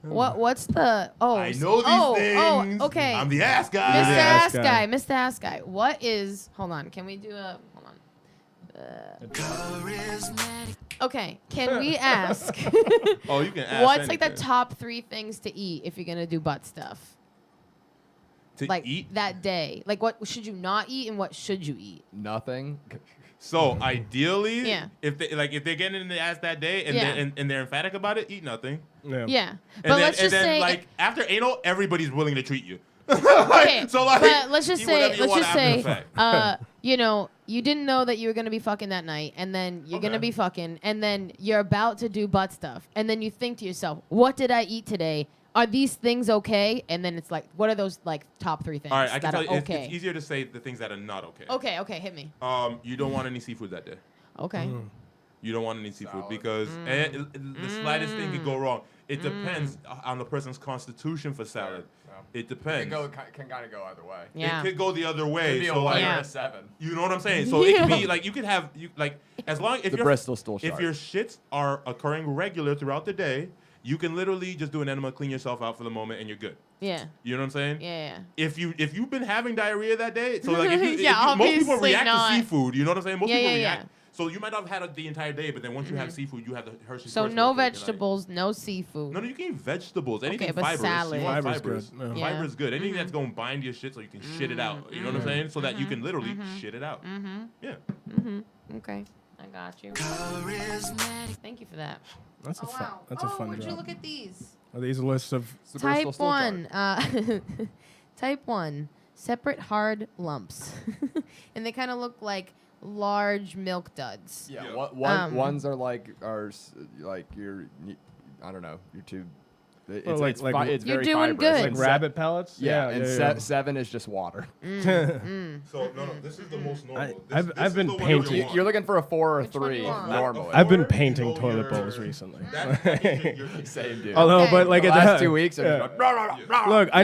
What's the
I know these things.
Oh, okay.
I'm the ass
Mr.
guy.
Ass
guy.
Guy, Mr. Ass Guy. What is? Hold on. Can we do a? Hold on. Okay. Can we ask?
Oh, you can ask
What's like the
anything.
top 3 things to eat if you're gonna do butt stuff?
To
Like
eat?
that day. Like what should you not eat and what should you eat?
Nothing.
So ideally,
Yeah.
if they're getting in the ass that day and
Yeah.
they're emphatic about it, eat nothing.
Yeah.
And
But
then,
let's just say
like after anal, everybody's willing to treat you.
okay.
So like,
but let's just
eat whatever
say
you want after the fact.
you know, you didn't know that you were gonna be fucking that night, and then you're gonna be fucking, and then you're about to do butt stuff, and then you think to yourself, what did I eat today? Are these things okay? And then it's like, what are those like top 3 things
All right, I can
that
tell
are
you,
okay?
it's easier to say the things that are not okay.
Okay, hit me.
You don't want any seafood that day.
Okay.
You don't want any seafood
Salad.
because the slightest thing could go wrong. It depends on the person's constitution for salad. It depends.
Can kind of go either way.
Yeah.
It could go the other way.
Could be a
So
1
like,
or
Yeah.
a 7.
you know what I'm saying? So it could be like you could have as long if
The
your
Bristol stool
if
shark.
your shits are occurring regular throughout the day, you can literally just do an enema, clean yourself out for the moment, and you're good.
Yeah.
You know what I'm saying?
Yeah.
If you've been having diarrhea that day, so like if you,
Yeah,
most people
obviously
react
not.
to seafood. You know what I'm saying? Most
Yeah,
people
yeah,
react.
yeah.
So you might not have had it the entire day, but then once you have seafood, you have the Hershey's.
So
First
no
World Cake, and, like-
vegetables, no seafood.
No, you can eat vegetables. Anything
but
fibrous.
salad.
You want
Fiber's
fibers.
good,
yeah.
Fiber's good. Anything that's going to bind your shit so you can shit it out. You know what I'm saying? So that you can literally shit it out. Yeah.
Okay. I got you. Thank you for that.
That's a fun. That's a fun
would you
job.
look at these?
Are these lists of?
It's the Bristol
Type
stool shark.
1. Type 1. Separate hard lumps. And they kind of look like large milk duds.
Yeah,
Yeah.
ones are like your, I don't know, your tube. It's,
like-
it's,
like-
fi- it's
You're
very
doing
fibrous.
good.
Like
And
rabbit pellets?
Yeah, and
yeah.
7 is just water.
So no, this is the most normal.
I've been painting-
You're looking for a 4 or a
Which one
3
you want?
normally.
I've been
Or,
painting
you know,
toilet
your-
bowls recently.
Same dude.
Although,
Okay.
but like
the
it
last 2 weeks,
yeah.
I'm just like,
Look, I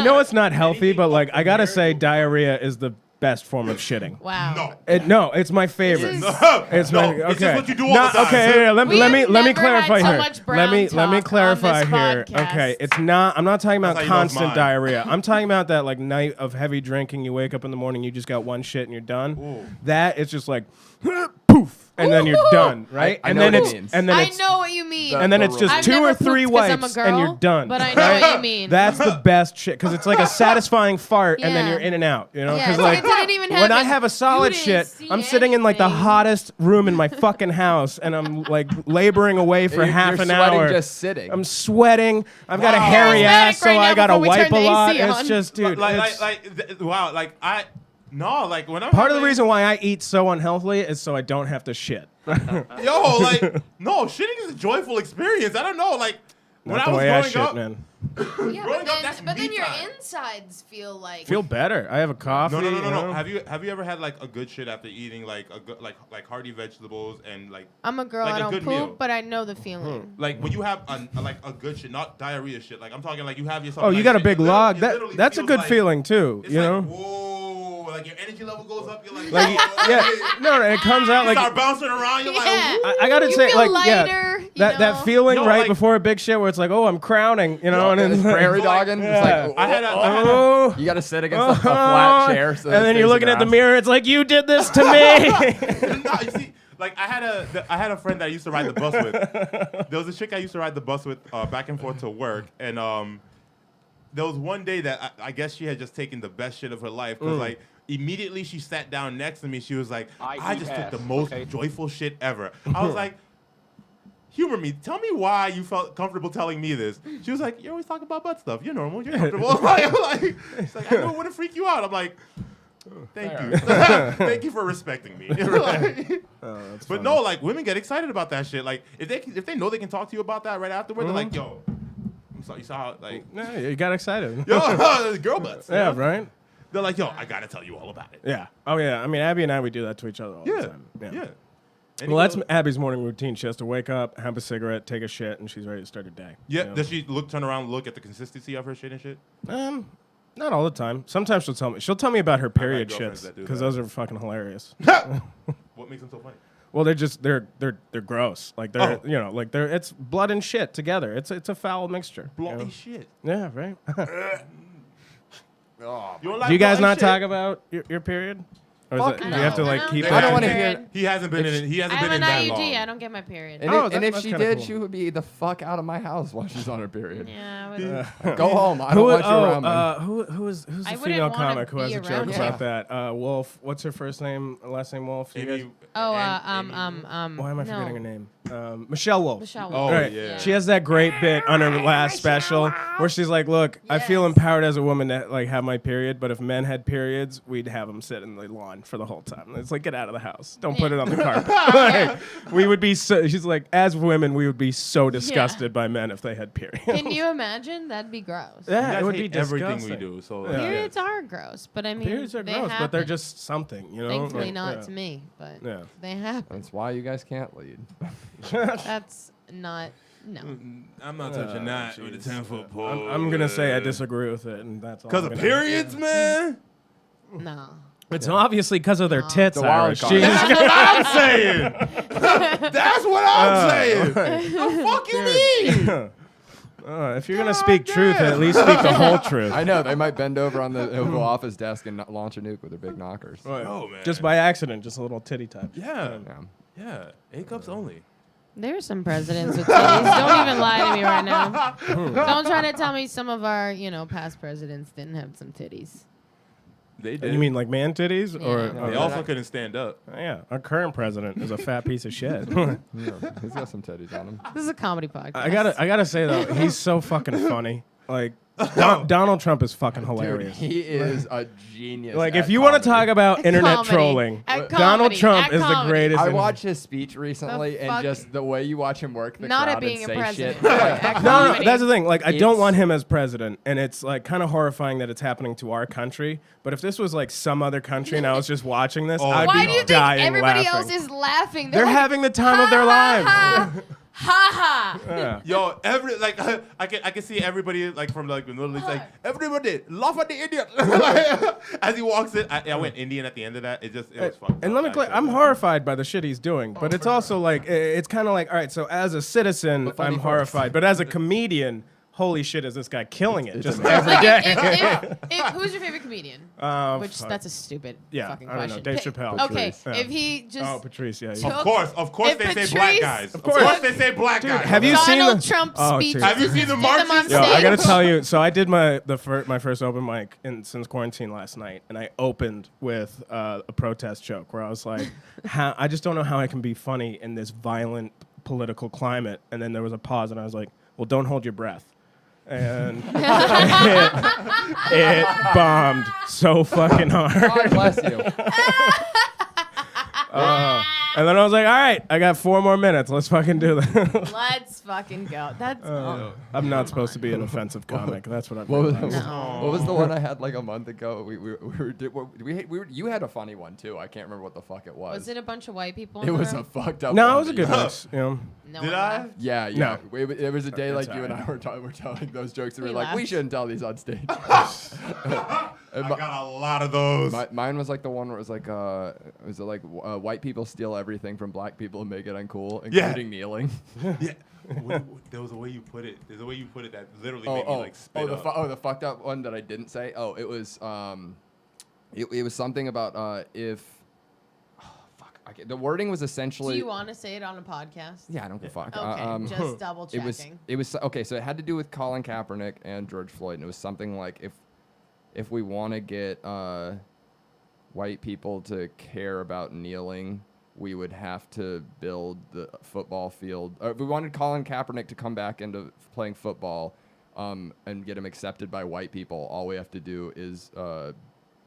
know it's not healthy, but like I gotta say, diarrhea is the best form of shitting.
Wow.
No.
It's my favorite.
This is-
It's
No,
my
it's
okay.
just what you do all the time.
Okay, yeah, let
We
me
have
let me
never
clarify
had so
here.
much brown
Let me
talk
clarify
on this
here.
podcast.
Okay, it's not. I'm not talking about
That's how you know it's
constant
mine.
diarrhea. I'm talking about that like night of heavy drinking. You wake up in the morning, you just got one shit and you're done.
Ooh.
That is just like poof, and then you're done, right?
I
and
know
then
what it
it's
means.
and then
I
it's
know what you mean.
The-
and then it's just
I've
2
never
or 3
pooped 'cause I'm a
wipes and you're
girl,
done.
but I know
right?
what you mean.
That's the best shit because it's like a satisfying fart and then
Yeah.
you're in and out. You know,
Yeah,
because
it's
like
like it didn't even
when I
happen.
have a solid
You
shit,
didn't see
I'm sitting in like the
anything.
hottest room in my fucking house and I'm like laboring away for
You're
half an
sweating
hour.
just sitting.
I'm sweating. I've got a
Wow.
hairy
Charismatic
ass, so
right now
I gotta
before we
wipe
turn
a
the
lot.
AC
It's
on.
just, dude. it's-
Wow, like when I'm
part of the
having-
reason why I eat so unhealthily is so I don't have to shit.
Yo, like, no, shitting is a joyful experience. I don't know, like, when
Not
I
the
was
way I
growing
shit,
up,
man.
Yeah,
growing up, that's
but then
me
your
time.
insides feel like
Feel better. I have a coffee.
No.
you know?
Have you ever had like a good shit after eating like a good like hearty vegetables and like
I'm a girl.
like
I
a
don't
good
poop,
meal.
but I know the feeling.
like when you have a good shit, not diarrhea shit. Like I'm talking like you have yourself.
Oh, you
like
got a
shit,
big
it
log.
literally
That's a
feels
good
like-
feeling too.
It's
You
like,
know.
whoa, like your energy level goes up. You're like,
Like,
whoa,
yeah, no, it comes out
you
like
start bouncing around. You're
Yeah.
like,
I gotta
You
say,
feel
like,
lighter,
yeah,
you
that
know?
feeling
No,
right
like-
before a big shit where it's like, oh, I'm crowning, you know, and
and
then
it's prairie dogging. It's
Yeah.
like,
I had a
oh,
you got to sit against a flat chair. So
and then you're looking at the mirror. It's like you did this to me.
no, you see, like I had a friend that I used to ride the bus with. There was a chick I used to ride the bus with back and forth to work, and there was one day that I guess she had just taken the best shit of her life because like immediately she sat down next to me. She was like, I just took the most joyful shit ever. I was like, humor me. Tell me why you felt comfortable telling me this. She was like, you always talk about butt stuff. You're normal. You're comfortable. She's like, I know it wouldn't freak you out. I'm like, thank you. Thank you for respecting me. Like, but no, like women get excited about that shit. Like if they know they can talk to you about that right afterward, they're like, yo, I'm sorry, you saw how like
Yeah, you got excited.
yo, girl butts.
Yeah,
you know?
right.
They're like, yo, I gotta tell you all about it.
Yeah. Oh yeah. I mean, Abby and I we do that to each other all the
Yeah.
time.
Yeah. And
Well,
you
that's
go-
Abby's morning routine. She has to wake up, have a cigarette, take a shit, and she's ready to start her day.
yeah.
You know?
Does she turn around, look at the consistency of her shit and shit?
Not all the time. Sometimes she'll tell me. She'll tell me about her period
girlfriends
shits
that do
because
that.
those are fucking hilarious.
What makes them so funny?
Well, they're gross. Like they're
Oh.
like they're it's blood and shit together. It's a foul mixture. you
Bloody
know?
shit.
Yeah, right.
You don't like
Do you guys
bloody
not
shit?
talk about your period? Or is
Fuck
it, do
no.
you have to like
I
keep
don't
I
it?
don't wanna
get
hear-
period.
He hasn't been in. He
I
hasn't
have
been
an
in that
IUD.
long.
I don't get my period.
And,
Oh,
and if
that's
she
kinda
did,
cool.
she would be the fuck out of my house while she's on her period.
Yeah, I would,
Go home. I don't want you around me.
Who's
I
the
wouldn't
female
wanna
comic who has
be
a joke
around
about
her.
that? Wolf. What's her first name? Last name Wolf. You guys-
Amy,
oh,
Amy-
why am I
no.
forgetting her name? Michelle Wolf.
Michelle
Oh,
Wolf.
Right.
yeah.
She has that great bit on her last special where she's like, "Look, I feel
Yes.
empowered as a woman to like have my period, but if men had periods, we'd have them sit in the lawn for the whole time. It's like, get out of the house. Don't put it on the carpet." Like, we would be so. She's like, as women, we would be so disgusted by men if they had periods.
Can you imagine? That'd be gross.
You
Yeah,
guys
it would
hate
be
everything
disgusting.
we do. So
Yeah.
like,
Periods are gross, but I mean,
Periods are
they
gross, but they're
happen.
just something, you know.
Thankfully
Like,
not
yeah.
to me, but
Yeah.
they happen.
That's why you guys can't lead.
That's not no.
I'm not touching that with a 10-foot pole.
I'm gonna say I disagree with it, and that's all.
Because
I'm
of
gonna-
periods, man.
No.
It's obviously because of their tits.
The wild
Irish.
card.
Jesus.
That's what I'm saying. That's what I'm saying. The fuck you mean?
If you're gonna speak truth, at least speak the whole truth.
I know they might bend over on the Oval Office desk and launch a nuke with their big knockers.
Right.
Oh, man.
Just by accident, just a little titty touch.
Yeah.
Yeah.
Yeah. A-cups only.
There's some presidents with titties. Don't even lie to me right now. Don't try to tell me some of our, past presidents didn't have some titties.
They did.
You mean like man titties, or
Yeah.
They also couldn't stand up.
yeah? Our current president is a fat piece of shit.
Yeah, he's got some titties on him.
This is a comedy podcast.
I gotta say though, he's so fucking funny. Like Donald Trump is fucking
Dude,
hilarious.
he is a genius.
Like
at
if you want to
comedy.
talk about internet
Comedy.
trolling,
At
Donald
comedy.
Trump
At
is the
comedy.
greatest.
I
in-
watched his speech recently,
The
and
fuck?
just the way you watch him work the
Not
crowd
at being
and
a
say
president.
shit.
At
No,
comedy.
that's the thing. Like, I don't
It's-
want him as president, and it's like kind of horrifying that it's happening to our country. But if this was like some other country, and I was just watching this, I'd
Why
be
do you think
dying
everybody
laughing.
else is laughing?
They're
like,
having the time of their lives.
Ha ha.
Yeah.
Yo, I can see everybody like from like the Middle East like everybody laugh at the idiot as he walks in. I went Indian at the end of that. It was fun.
And let me clear, I'm horrified by the shit he's doing, but it's also like it's kind of like, all right, so as a citizen,
funny
I'm
folks.
horrified, but as a comedian, holy shit, is this guy killing it just
amazing.
every
Like,
day?
who's your favorite comedian? Which
fuck.
that's a stupid
Yeah,
fucking
I don't know.
question.
Dave Chappelle.
Okay,
Patrice. Yeah.
if he just
Oh, Patrice, yeah.
Took-
Of course
If
they say
Patrice-
black guys. Of
course.
course they say black
Dude,
guys.
have you seen
Donald
the-
Trump
Oh,
speeches.
dude.
Have you seen the
Did them on
marches?
Yo, I gotta
stage.
tell you. So I did my first open mic since quarantine last night, and I opened with a protest joke where I was like, I just don't know how I can be funny in this violent political climate. And then there was a pause, and I was like, well, don't hold your breath. And it bombed so fucking hard.
God bless you.
And then I was like, all right, I got 4 more minutes. Let's fucking do this.
Let's fucking go. That's
I'm not supposed to be an offensive comic. That's what I'm.
What was,
No.
what was the one I had like a month ago? You had a funny one too. I can't remember what the fuck it was.
Was it a bunch of white people?
It was a fucked up.
No,
one
it was a
that
good
you-
mix. You know.
No
Did
one
I?
laughed.
Yeah, yeah.
No.
It was a day
It's
like you and I
alright.
were telling those jokes. And we
We
were like, we
laughed.
shouldn't tell these on stage. And
I
mi-
got a lot of those.
mine was like the one where it was like, white people steal everything from black people and make it uncool,
Yeah.
including kneeling.
Yeah. There was a way you put it. There's a way you put it that literally made me like spit up.
The fucked up one that I didn't say. Oh, it was it was something about if. The wording was
Do
essentially.
you want to say it on a podcast?
Yeah, I don't give a fuck.
Okay, just double
It
checking.
was okay. So it had to do with Colin Kaepernick and George Floyd, and it was something like if we want to get white people to care about kneeling, we would have to build the football field. If we wanted Colin Kaepernick to come back into playing football and get him accepted by white people, all we have to do is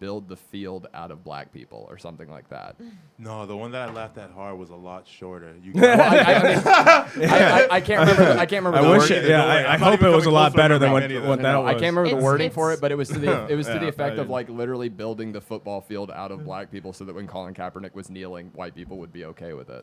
build the field out of black people or something like that.
No, the one that I laughed at hard was a lot shorter. You
I can't remember. I can't remember.
I
the
wish.
wording.
It, yeah, I
I'm not
hope it
even
was a
coming
lot
close to
better than
remembering any of
what
them.
that
No,
was.
I can't remember the
It's-
wording
it's-
for it, but it was to the effect of
didn't.
like literally building the football field out of black people, so that when Colin Kaepernick was kneeling, white people would be okay with it.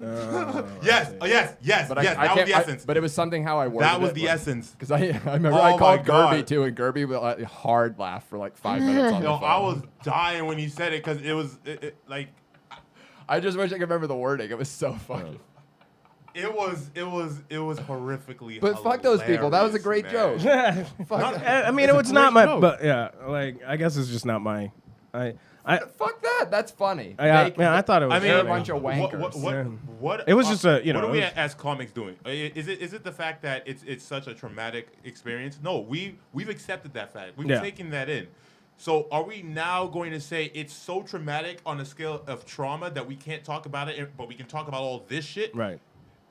Yes. Oh, yes. Yes.
But
Yes.
I
That was
can't.
the essence.
But it was something how I worded
That was
it,
the
like-
essence.
Because I remember
Oh
I
my
called
God.
Gerby too, and Gerby with a hard laugh for like 5 minutes on the
Yo,
phone.
I was dying when you said it because it was like
I just wish I could remember the wording. It was so funny.
it was horrifically.
But fuck those people. That was a great
hilarious,
joke.
man.
Fuck.
I mean,
It's a
it's not
great
my.
joke.
But yeah, like I guess it's just not my.
Fuck that. That's funny.
I thought it was.
I mean,
They're a
funny.
bunch of wankers.
What?
It was just a,
What are we
it was-
as comics doing? Is it the fact that it's such a traumatic experience? No, we've accepted that fact. We've taken that in. So are we now going to say it's so traumatic on a scale of trauma that we can't talk about it, but we can talk about all this shit?
Right.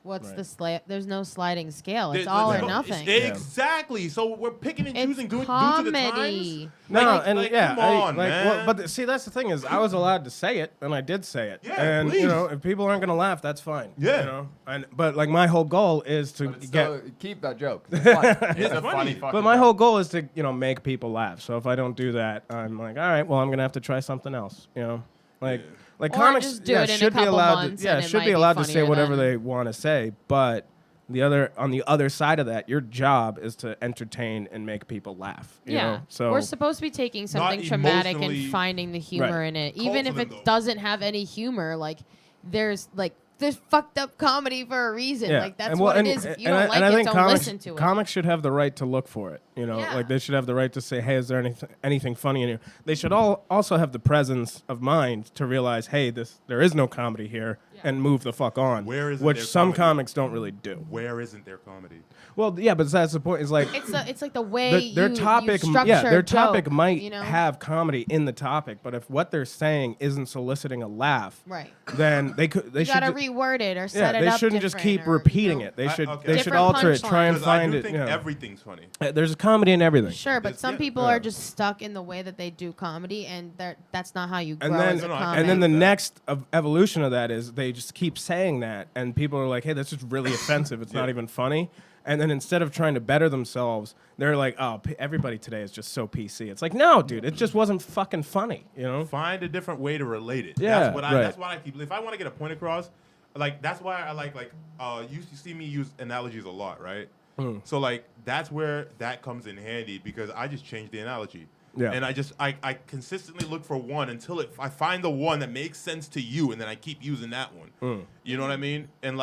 What's the there's no sliding scale. It's
There's
all or
no-
nothing.
Exactly. So we're picking and choosing
It's
due to the
comedy.
times.
No,
Like, come on, man.
Well, but see, that's the thing is, I was allowed to say it, and I did say it.
Yeah,
and
please.
if people aren't gonna laugh, that's fine.
Yeah.
You know, but like my whole goal is to
But it's
get.
still, keep that joke. It's funny. It's a
funny.
funny fucking
But my
joke.
whole goal is to make people laugh. So if I don't do that, I'm like, all right, well, I'm gonna have to try something else. Like
Or
comics,
just do it in a
should be
couple
allowed
months
to,
and it
should
might
be
be
allowed to say
funnier
whatever
then.
they want to say, but. On the other side of that, your job is to entertain and make people laugh. You know? So
we're supposed to be taking something traumatic and
emotionally-
finding the humor
Right.
in it, even if
Cultivate,
it
though.
doesn't have any humor. Like there's fucked up comedy for a reason. Like that's what it is. If you don't like
I
it,
think
don't
comics,
listen to it.
Comics should have the right to look for it.
Yeah.
Like they should have the right to say, "Hey, is there anything funny in here?" They should also have the presence of mind to realize, "Hey, there is no comedy here," and move the fuck on.
Where isn't
which
there
some
comedy?
comics don't really do.
Where isn't there comedy?
Well, yeah, but that's the point. Is like
It's like the way
their
you
topic,
structure
their
a
topic
joke,
might
you know?
have comedy in the topic, but if what they're saying isn't soliciting a laugh,
Right.
then they
You
should
gotta
ju-
reword it or set it
they
up
shouldn't just
different
keep
or,
repeating
you know.
it. They should
okay.
they should
Different
alter it, try and
punchlines.
Because I
find
do
it.
think everything's funny.
There's a comedy in everything.
Sure, but some
yeah,
people
yeah.
are just stuck in the way that they do comedy, and that's not how you grow
And then,
as a
No, no, I
comic.
and then the
that.
next evolution of that is they just keep saying that, and people are like, "Hey, that's just really offensive. It's not
Yeah.
even funny." And then instead of trying to better themselves, they're like, "Oh, everybody today is just so PC." It's like, no, dude, it just wasn't fucking funny.
Find a different way to relate it.
Yeah,
That's what
right.
That's what I keep. If I want to get a point across, that's why I like you see me use analogies a lot, right? So that's where that comes in handy because I just change the analogy.
Yeah.
And I consistently look for one until I find the one that makes sense to you, and then I keep using that one. You know what I mean? And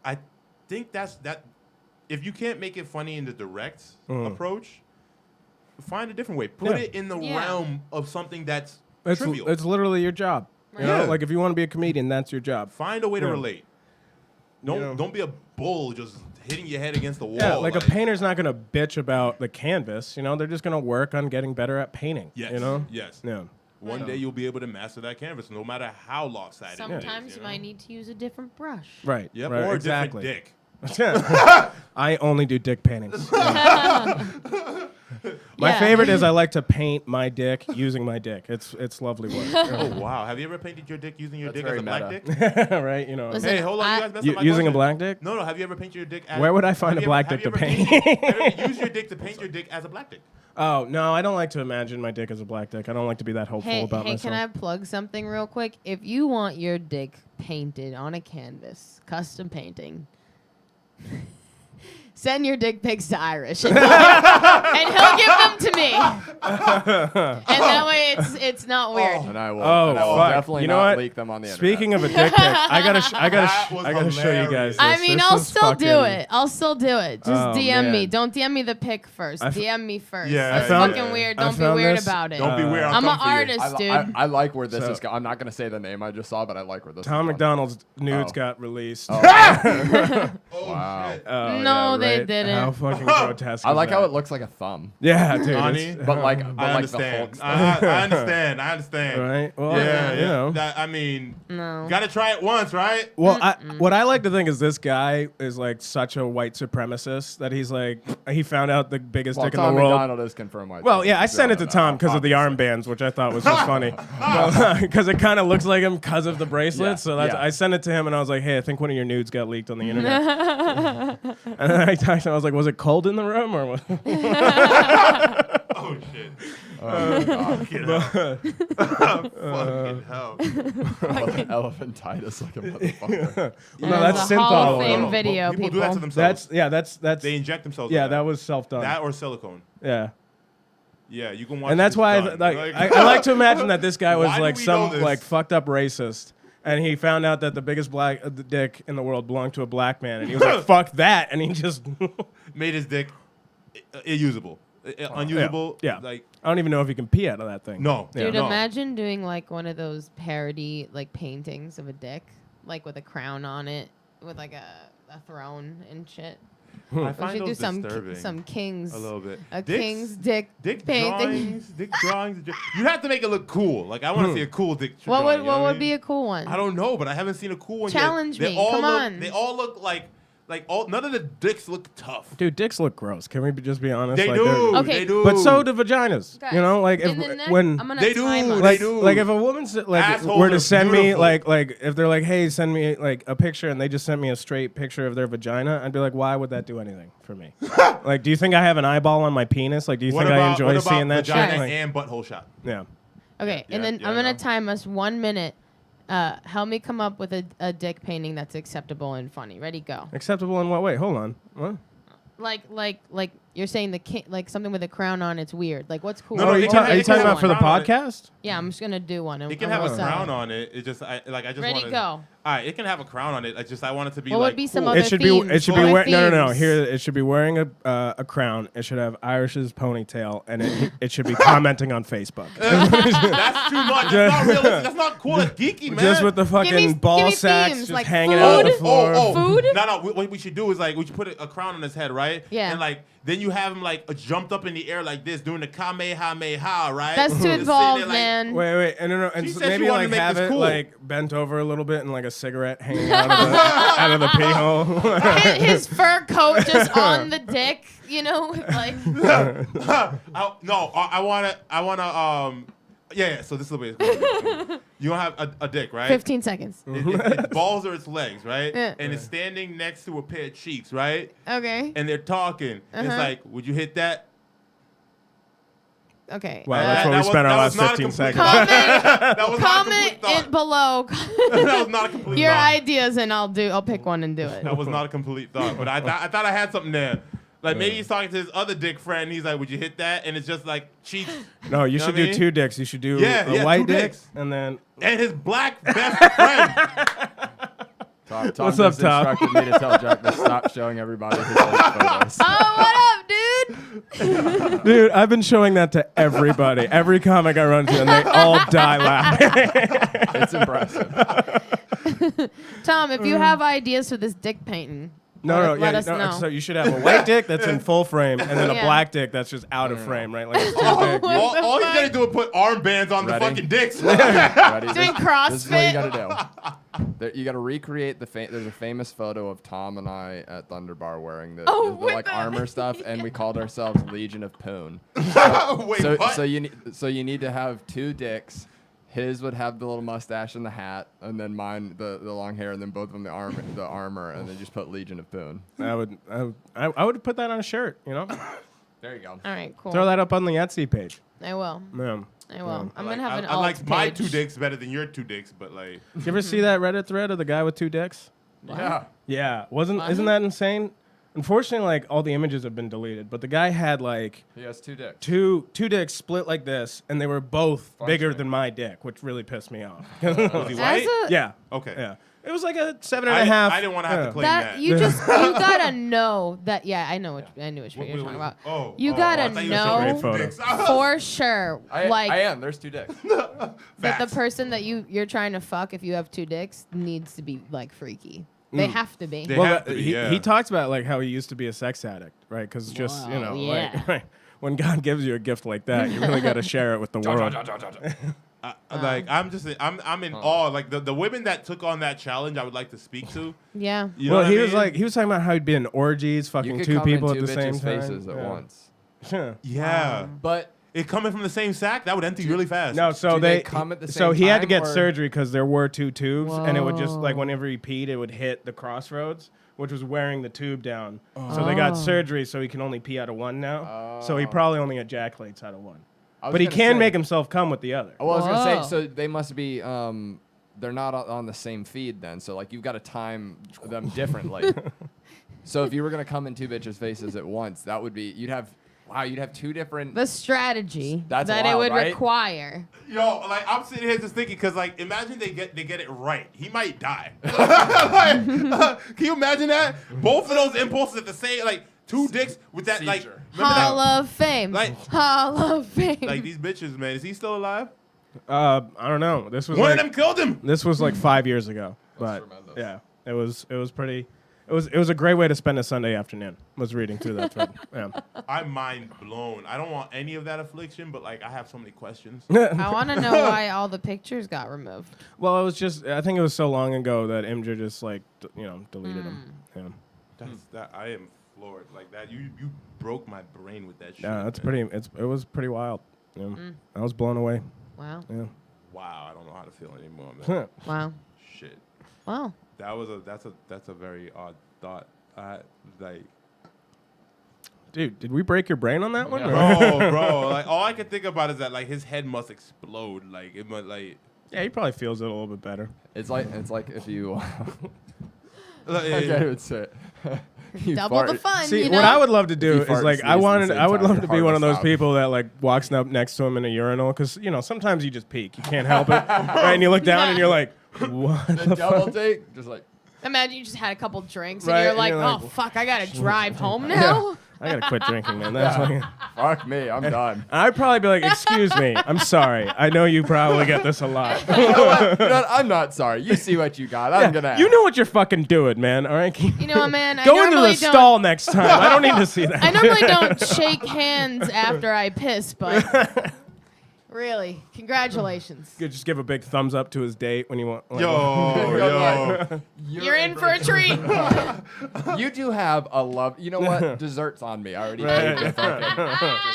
I think that if you can't make it funny in the direct approach, find a different way. Put
Yeah.
it in the
Yeah.
realm of something that's
It's
trivial.
it's literally your job. You know?
Yeah.
Like if you want to be a comedian, that's your job.
Find a way to
Yeah.
relate. Don't be a bull just hitting your head against the wall.
Yeah, like a painter's not gonna bitch about the canvas. They're just gonna work on getting better at painting.
Yes. Yes.
Yeah.
One day you'll be able to master that canvas, no matter how lopsided it is.
Sometimes you might need to use a different brush.
Right.
Yep.
Right,
Or
exactly.
a different dick.
I only do dick paintings. My
Yeah.
favorite is I like to paint my dick using my dick. It's lovely work.
Oh wow! Have you ever painted your dick using your
That's
dick as a
very
black
meta.
dick?
Right?
Listen,
Hey, hold on, you guys messed up my
Using a
question.
black dick?
No. Have you ever painted your dick?
Where would I find
have
a
you
black
ever-
dick to
have you
paint?
ever have you ever used your dick to paint your dick as a black dick?
Oh no, I don't like to imagine my dick as a black dick. I don't like to be that hopeful
Hey,
about
hey,
myself.
can I plug something real quick? If you want your dick painted on a canvas, custom painting, send your dick pics to Irish, and he'll give them to me. And that way, it's not weird.
And I will,
Oh,
and I will
fuck.
definitely
You know
not
what?
leak them on the internet.
Speaking of a dick pic, I
That was
gotta show you
hilarious.
guys. This.
I mean,
This
I'll
is
still do
fucking-
it. I'll still do it. Just
Oh,
DM me.
man.
Don't DM me the pic first. DM me first.
Yeah,
That's
I found-
fucking weird.
I
Don't be
found
weird
this,
about it.
Don't be weird. I'll
I'm
come
an
for you.
artist, dude.
I like where this
So-
is going. I'm not going to say the name I just saw, but I like where this
Tom
is going.
McDonald's nudes
Oh.
got released.
Oh,
Wow.
shit.
Oh,
No,
yeah,
they
right?
didn't.
How fucking grotesque
I
is
like how
that?
it looks like a thumb.
Yeah, dude.
Honey,
it's-
But like
I
the Hulk
understand.
stuff.
I understand. I understand.
Right? Well,
Yeah,
you know.
I mean,
No.
gotta try it once, right?
Well, what I like to think is this guy is like such a white supremacist that he's like, he found out the biggest
Well,
dick in
Tom
the world.
McDonald is confirmed white.
Well, yeah, I sent it to
Obviously.
Tom because of the armbands, which I thought was just funny. Because it kind of looks like him because of the bracelets.
Yeah,
So that's,
yeah.
I sent it to him and I was like, hey, I think one of your nudes got leaked on the internet. And then I texted him, I was like, was it cold in the room or what?
Oh shit!
Oh, God.
Fucking hell! Fucking hell!
Elephantitis like a motherfucker.
No,
There's
that's
a Hall of
synthol.
Fame
No,
video,
people do that to
people.
themselves.
That's
They inject themselves.
yeah,
with
that was self-done.
that or silicone.
Yeah.
Yeah, you can watch.
And that's
this
why
done.
I like to imagine that this guy was
Why do
like
we
some
know this?
like fucked up racist, and he found out that the biggest black dick in the world belonged to a black man, and he was like, "Fuck that," and he just
made his dick unusable. unusable.
Yeah.
Like
I don't even know if you can pee out of that thing.
no,
Yeah.
Dude,
no.
imagine doing like one of those parody like paintings of a dick, like with a crown on it, with like a throne and shit.
I
We
find
should do
those
some
disturbing.
some King's
a little bit.
a
Dick's-
King's dick
Dick
painting.
drawings. You have to make it look cool. Like I want to see a cool dick.
What
drawing,
would
you know
what
I
would
mean?
be a cool one?
I don't know, but I haven't seen a cool one
Challenge
yet.
me.
They all
Come
look,
on.
They all look like all. None of the dicks look tough.
Dude, dicks look gross. Can we just be honest?
They
Like,
do.
they're-
Okay.
They do.
But so do vaginas.
Guys,
You know, like
in the next-
when
I'm gonna
They do,
time us.
they
like
do.
like if a woman's like
Assholes
were to
are
send me
beautiful.
like if they're like, hey, send me like a picture, and they just sent me a straight picture of their vagina, I'd be like, why would that do anything for me? Like, do you think I have an eyeball on my penis? Like, do you think I enjoy
what about
seeing that shit?
vagina
Like,
and butthole shot?
yeah.
Okay,
Yeah,
and then
yeah,
I'm gonna
no.
time us 1 minute. Help me come up with a dick painting that's acceptable and funny. Ready, go.
Acceptable in what way? Hold on. What?
Like you're saying like something with a crown on. It's weird. Like what's cool?
No,
Oh, are
it
you,
can-
are you
it can
talking
have
about
a
for the
crown on it.
podcast?
Yeah, I'm just gonna do one.
It can have a crown on it. It just I just
Ready,
want
go.
All right, it can have a crown on it. I want it to be
What
like
would be some
cool.
other
It should
themes?
be. It should
What
be
are
wearing. No.
themes?
Here, it should be wearing a crown. It should have Irish's ponytail, and it should be commenting on Facebook.
That's too much. That's not realistic. That's not cool. That's geeky, man.
Just with the fucking ball
give me
sacks
themes,
just
like
hanging out on the
food?
floor.
Food?
No. What we should do is like we should put a crown on his head, right?
Yeah.
And like then you have him like jumped up in the air like this, doing the kamehameha, right?
That's too
Just sitting
involved,
there, like,
man.
Wait, and no, and
She
so
said she
maybe
wanted
like
to make
have
this
it
cool.
like bent over a little bit and like a cigarette hanging out of the out of the pee hole.
His fur coat just on the dick. You know, like
I wanna. Yeah. So this is the way it's going. You don't have a dick, right?
15 seconds.
Its balls or its legs, right?
Yeah.
And it's standing next to a pair of cheeks, right?
Okay.
And they're talking. It's
Uh-huh.
like, would you hit that?
Okay.
Wow, that's what we
That
spent our
was
last
not a
15
complete
seconds.
thought.
Comment
That was not a
comment
complete thought.
it below
That was not a complete
your
thought.
ideas, and I'll pick one and do it.
That was not a complete thought. But I thought I had something there. Like maybe he's talking to his other dick friend. He's like, "Would you hit that?" And it's just like cheeks.
No, you
know
should
what I
do
mean?
2 dicks. You should do
Yeah,
a
yeah,
white
2
dick
dicks.
and then
And his black best friend.
Tom
What's up,
just
Tom?
instructed me to tell Jack to stop showing everybody his old photos.
Oh, what up, dude?
dude, I've been showing that to everybody, every comic I run to, and they all die laughing.
It's impressive.
Tom, if you have ideas for this dick painting, let us know.
So you should have a white dick that's in full frame, and then a
Yeah.
black dick that's just out of frame, right? Like it's too big.
All he's gonna do is put armbands on
Ready?
the fucking dicks.
Ready?
Doing
This is what you
CrossFit.
gotta do. You gotta recreate there's a famous photo of Tom and I at Thunder Bar wearing the
with
like
the-
armor stuff, and we called ourselves Legion of Poon.
Wait,
So
what?
so you need to have 2 dicks. His would have the little mustache and the hat, and then mine the long hair, and then both of them the armor, and then just put Legion of Poon.
I would put that on a shirt, you know?
There you go.
All right, cool.
Throw that up on the Etsy page.
I will.
Yeah.
I will. I'm gonna have an
I like
alt
my
page.
2 dicks better than your 2 dicks, but like
You ever see that Reddit thread of the guy with 2 dicks?
Yeah.
Yeah. Isn't
What?
that insane? Unfortunately, like all the images have been deleted, but the guy had like
He has 2 dicks.
two dicks split like this, and they were both bigger
Functioning.
than my dick, which really pissed me off.
was he
As
white?
a,
yeah.
Okay.
Yeah. It was like a 7.5.
I didn't want to have to
Yeah.
claim
that
that.
you just you gotta know that. Yeah, I know what you're talking about.
Oh,
You
oh,
gotta
I thought you were
know
showing
Great photo.
dicks.
For sure,
I am. There's 2 dicks.
that the
Facts.
person that you're trying to fuck, if you have 2 dicks, needs to be like freaky. They have to be.
They
Well,
have to be, yeah.
he talks about like how he used to be a sex addict, right? Because just
Wow,
like
yeah.
right, when God gives you a gift like that, you really got to share it with the world.
Like I'm in awe. Like the women that took on that challenge, I would like to speak to.
Yeah.
You know
Well,
what
he
I
was
mean?
like he was talking about how he'd be in orgies,
You
fucking
could
2
come in
people
2
at the same
bitches'
time.
faces at
Yeah.
once.
yeah,
But
it coming from the same sack that would empty really fast.
No, so
Do they come at the
so
same
he had to
time,
get
or-
surgery because there were 2 tubes, and it would just like
Whoa.
whenever he peed, it would hit the crossroads, which was wearing the tube down. So they got surgery, so he can only pee out of one now. So he probably only ejaculates out of one,
I was
but he
gonna
can
say-
make himself come with the other.
Well, I was gonna
Whoa.
say, so they must be. They're not on the same feed then. So like you've got to time them differently. So if you were gonna come in 2 bitches' faces at once, that would be you'd have 2 different.
The strategy
That's
that it
wild,
would
right?
require.
Yo, like I'm sitting here just thinking, cause like imagine they get it right, he might die. Like, can you imagine that? Both of those impulses at the same, like 2 dicks with that like.
Seizure.
Remember that?
Hall of Fame.
Like-
Hall of Fame.
Like these bitches, man. Is he still alive?
I don't know. This was
One
like,
of them killed him.
This was like 5 years ago, but
tremendous.
yeah, it was pretty. It was a great way to spend a Sunday afternoon. Was reading through that thread. Yeah.
I'm mind blown. I don't want any of that affliction, but like I have so many questions.
I want to know why all the pictures got removed.
Well, it was just. I think it was so long ago that Imgur just like deleted them. Yeah.
That I am floored. Like that, you broke my brain with that shit.
Yeah, that's
man.
pretty. It was pretty wild. Yeah. I was blown away.
Wow.
Yeah.
Wow, I don't know how to feel anymore, man.
Wow.
Shit.
Wow.
That's a very odd thought. Like,
Dude, did we break your brain on that one?
bro, like all I can think about is that like his head must explode. Like it must like.
Yeah, he probably feels it a little bit better.
It's like if you.
Like,
I can't even say it. You
Double the
fart-
fun.
See,
you know?
what I would love to do
you
is
fart
like
and
I
sneeze at
wanted,
the same
I would
time,
love
your
to be
heart
one
will
of those
stop.
people that like walks up next to him in a urinal because sometimes you just peek, you can't help it, right? And you look down and you're like, what?
The
the
double
fuck?
take, just like.
Imagine you just had a couple drinks
Right,
and you're
and
like,
you're like,
oh, fuck, I got to drive home now?
I gotta quit drinking, man. That's like,
Fuck me, I'm done.
I'd probably be like, excuse me, I'm sorry. I know you probably get this a lot.
You know what? I'm not sorry. You see what you got. I'm gonna.
You know what you're fucking doing, man. All right,
You know what, man? I
go into
normally
the
don't-
stall next time. I don't need to see that.
I normally don't shake hands after I piss, but really, congratulations.
Could just give a big thumbs up to his date when you want. Like,
yo.
You're in for a treat.
You do have a love. You know what? Dessert's on me. I already paid the fucking.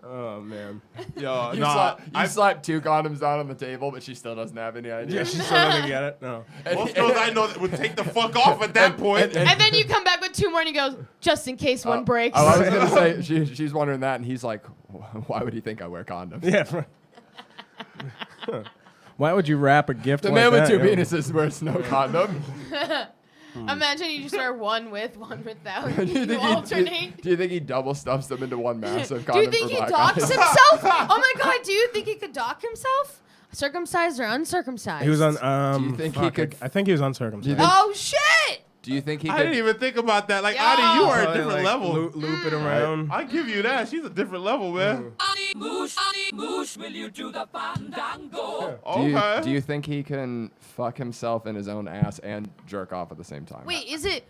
Oh man.
Yo,
You,
nah,
slapped 2 condoms down on the table, but she still doesn't have any idea.
Yeah, she still doesn't get it. No.
most girls I know that would take the fuck off at that point.
And then you come back with 2 more and you go, just in case one breaks.
Oh, I was gonna say she's wondering that, and he's like, "Why would he think I wear condoms?"
Yeah. Why would you wrap a gift
The
like
man with
that?
2
Yeah.
penises wears no condom.
Imagine you just wear one with, one without.
do,
You
you
alternate.
do you think he double stuffs them into one massive
Do
condom
you think
for
he
black
docks
guys?
himself? Oh my god, do you think he could dock himself? Circumcised or uncircumcised?
He was on.
Do you think he
fuck,
could-
I think he was uncircumcised.
think-
Oh shit!
Do you think he
I
could?
didn't even think about that. Like,
Yo.
Adi, you are a
Probably,
different
like,
level.
Loop it around.
I give you that. She's a different level, man.
Moush, will you do the fandango?
Okay.
Do you think he can fuck himself in his own ass and jerk off at the same time?
Wait, was it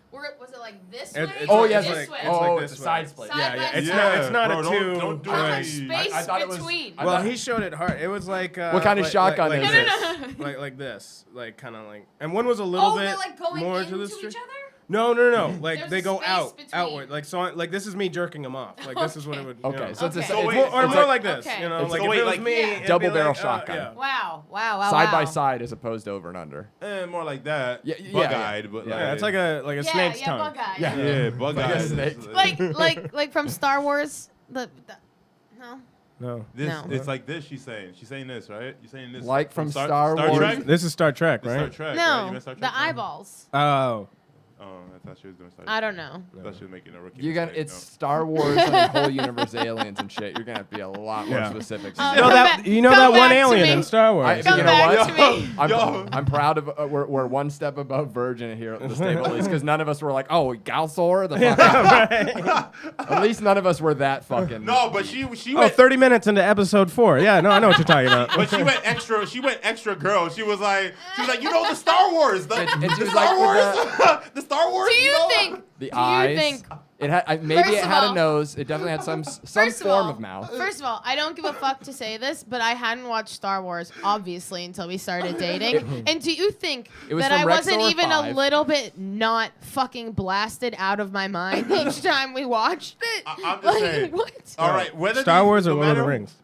like this way?
It's
Oh
or
yes,
this
like,
way?
oh,
this
it's
way.
a side split.
Side
Yeah,
by
yeah. It's
side.
not. It's not
Bro,
a
don't-
2.
don't do
How
it.
much space
I thought it was-
between?
I
Well,
thought-
he showed it hard. It was like.
What kind of shotgun
like
is
this.
it?
Like this. Like kind of like. And one was a little
Oh,
bit
they're like going
more
into
to the
each
street.
other?
No. Like
There's
they
a
go
space
out,
between.
outward. Like so, like this is me jerking him off. Like this is what it would.
Okay,
You know.
so it's a
Okay.
si-
So
it's
wait,
more-
Or
it's
more
like
like this.
Okay.
You know,
It's
like
so
if
wait,
it was
like-
me,
Yeah.
it'd be
Double barrel
like,
shotgun.
yeah.
Wow.
side by side as opposed to over and under.
More like that.
Yeah, yeah,
Bug-eyed, but
yeah.
Yeah, it's like a snake's
yeah,
tongue.
bug-eyed.
Yeah.
Yeah, bug-eyed.
snake.
Like from Star Wars. No.
No.
This,
No.
it's like this. She's saying this, right? You're saying this.
Like from Star Wars.
Trek?
This is Star Trek,
This
right?
Star Trek, right? You
No,
meant Star Trek,
the
right?
eyeballs.
Oh.
Oh, I thought she was doing Star Trek.
I don't know.
I thought she was making a rookie.
You got
mistake,
it's Star Wars and the whole universe, aliens and shit. You're gonna have to be a lot more
Yeah.
specific.
Oh,
You know
Come
that
back-
you know
come
that one
back to
alien
me.
in Star Wars.
Come
you know
back
what?
to me.
I'm proud of we're one step above Virgin here at this table, at least because none of us were like, oh, Galthor, the fuck. At least none of us were that fucking.
No, but she
Oh,
went.
30 minutes into episode 4. Yeah, no, I know what you're talking about.
But she went extra. She went extra girl. She was like, you know, the Star Wars. The,
And she
the
was
Star
like,
Wars. The Star Wars.
Do you
know?
think?
The
do
eyes.
you think?
It had maybe
First
it
of
had
all-
a nose. It definitely had some
First
form
all,
of mouth.
First of all, I don't give a fuck to say this, but I hadn't watched Star Wars obviously until we started dating. And do you think
It was
that
from
I
Rex
wasn't
Thor
even
5.
a little bit not fucking blasted out of my mind each time we watched it?
I'm just saying.
What?
All right, whether
Star
these-
Wars or
no
Lord of the
matter-
Rings?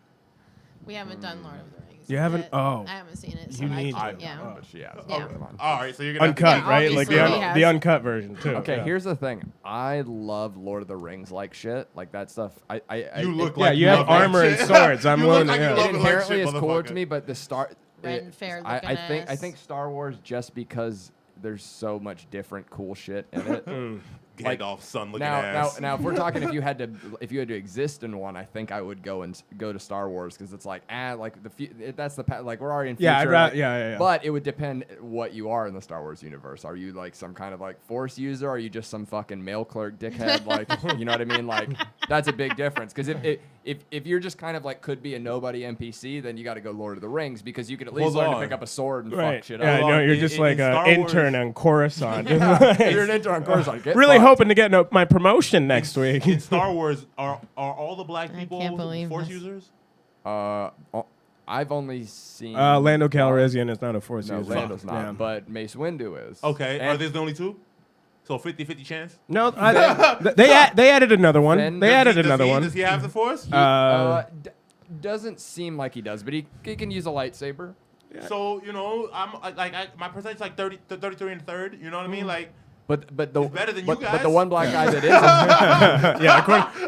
We haven't done Lord of the Rings.
You haven't?
yet.
Oh.
I haven't seen it. So
You
I
need
can't-
to.
Yeah.
But she has.
Yeah.
Come on.
All right, so you're gonna
Uncut,
Yeah,
right? Like
obviously he
the
has.
uncut version too.
Okay,
yeah.
here's the thing. I love Lord of the Rings like shit. Like that stuff.
You look
Yeah,
like
you have
love that
armor and
shit.
swords. I'm
You
willing
look
to.
like you
Yeah.
love
It
it like
inherently
shit,
is cooler
motherfucker.
to me, but the Star.
Red and fair
I
looking
think
ass.
Star Wars just because there's so much different cool shit in it.
Gandalf's son looking
now,
ass.
Now, if we're talking, if you had to exist in one, I think I would go to Star Wars because it's like that's the like we're already in future.
Yeah, I'd
like,
yeah.
But it would depend what you are in the Star Wars universe. Are you like some kind of like Force user? Are you just some fucking mail clerk dickhead? Like, you know what I mean? Like, that's a big difference. Because if you're just kind of like could be a nobody NPC, then you got to go Lord of the Rings because you could at least learn to pick up a sword and fuck shit
Yeah,
up.
no, you're
In-
just
in-
like
in
an
Star
intern
Wars-
on Coruscant.
You're an intern on Coruscant. Get
Really
fucked.
hoping to get my promotion next week.
In Star Wars, are all the black
I
people
can't believe
Force
this.
users?
I've only seen
Lando Calrissian is not a Force
No,
user.
Lando's not,
Yeah.
but Mace Windu is.
Okay,
And
are these the only two? So 50-50 chance?
No, they added another one.
Then-
They added another one.
Does he have the Force?
doesn't seem like he does, but he can use a lightsaber.
So, you know, my percentage like 33 and a third. You know what I mean? Like,
But the
It's better than you
but the
guys.
one black guy that is
Yeah,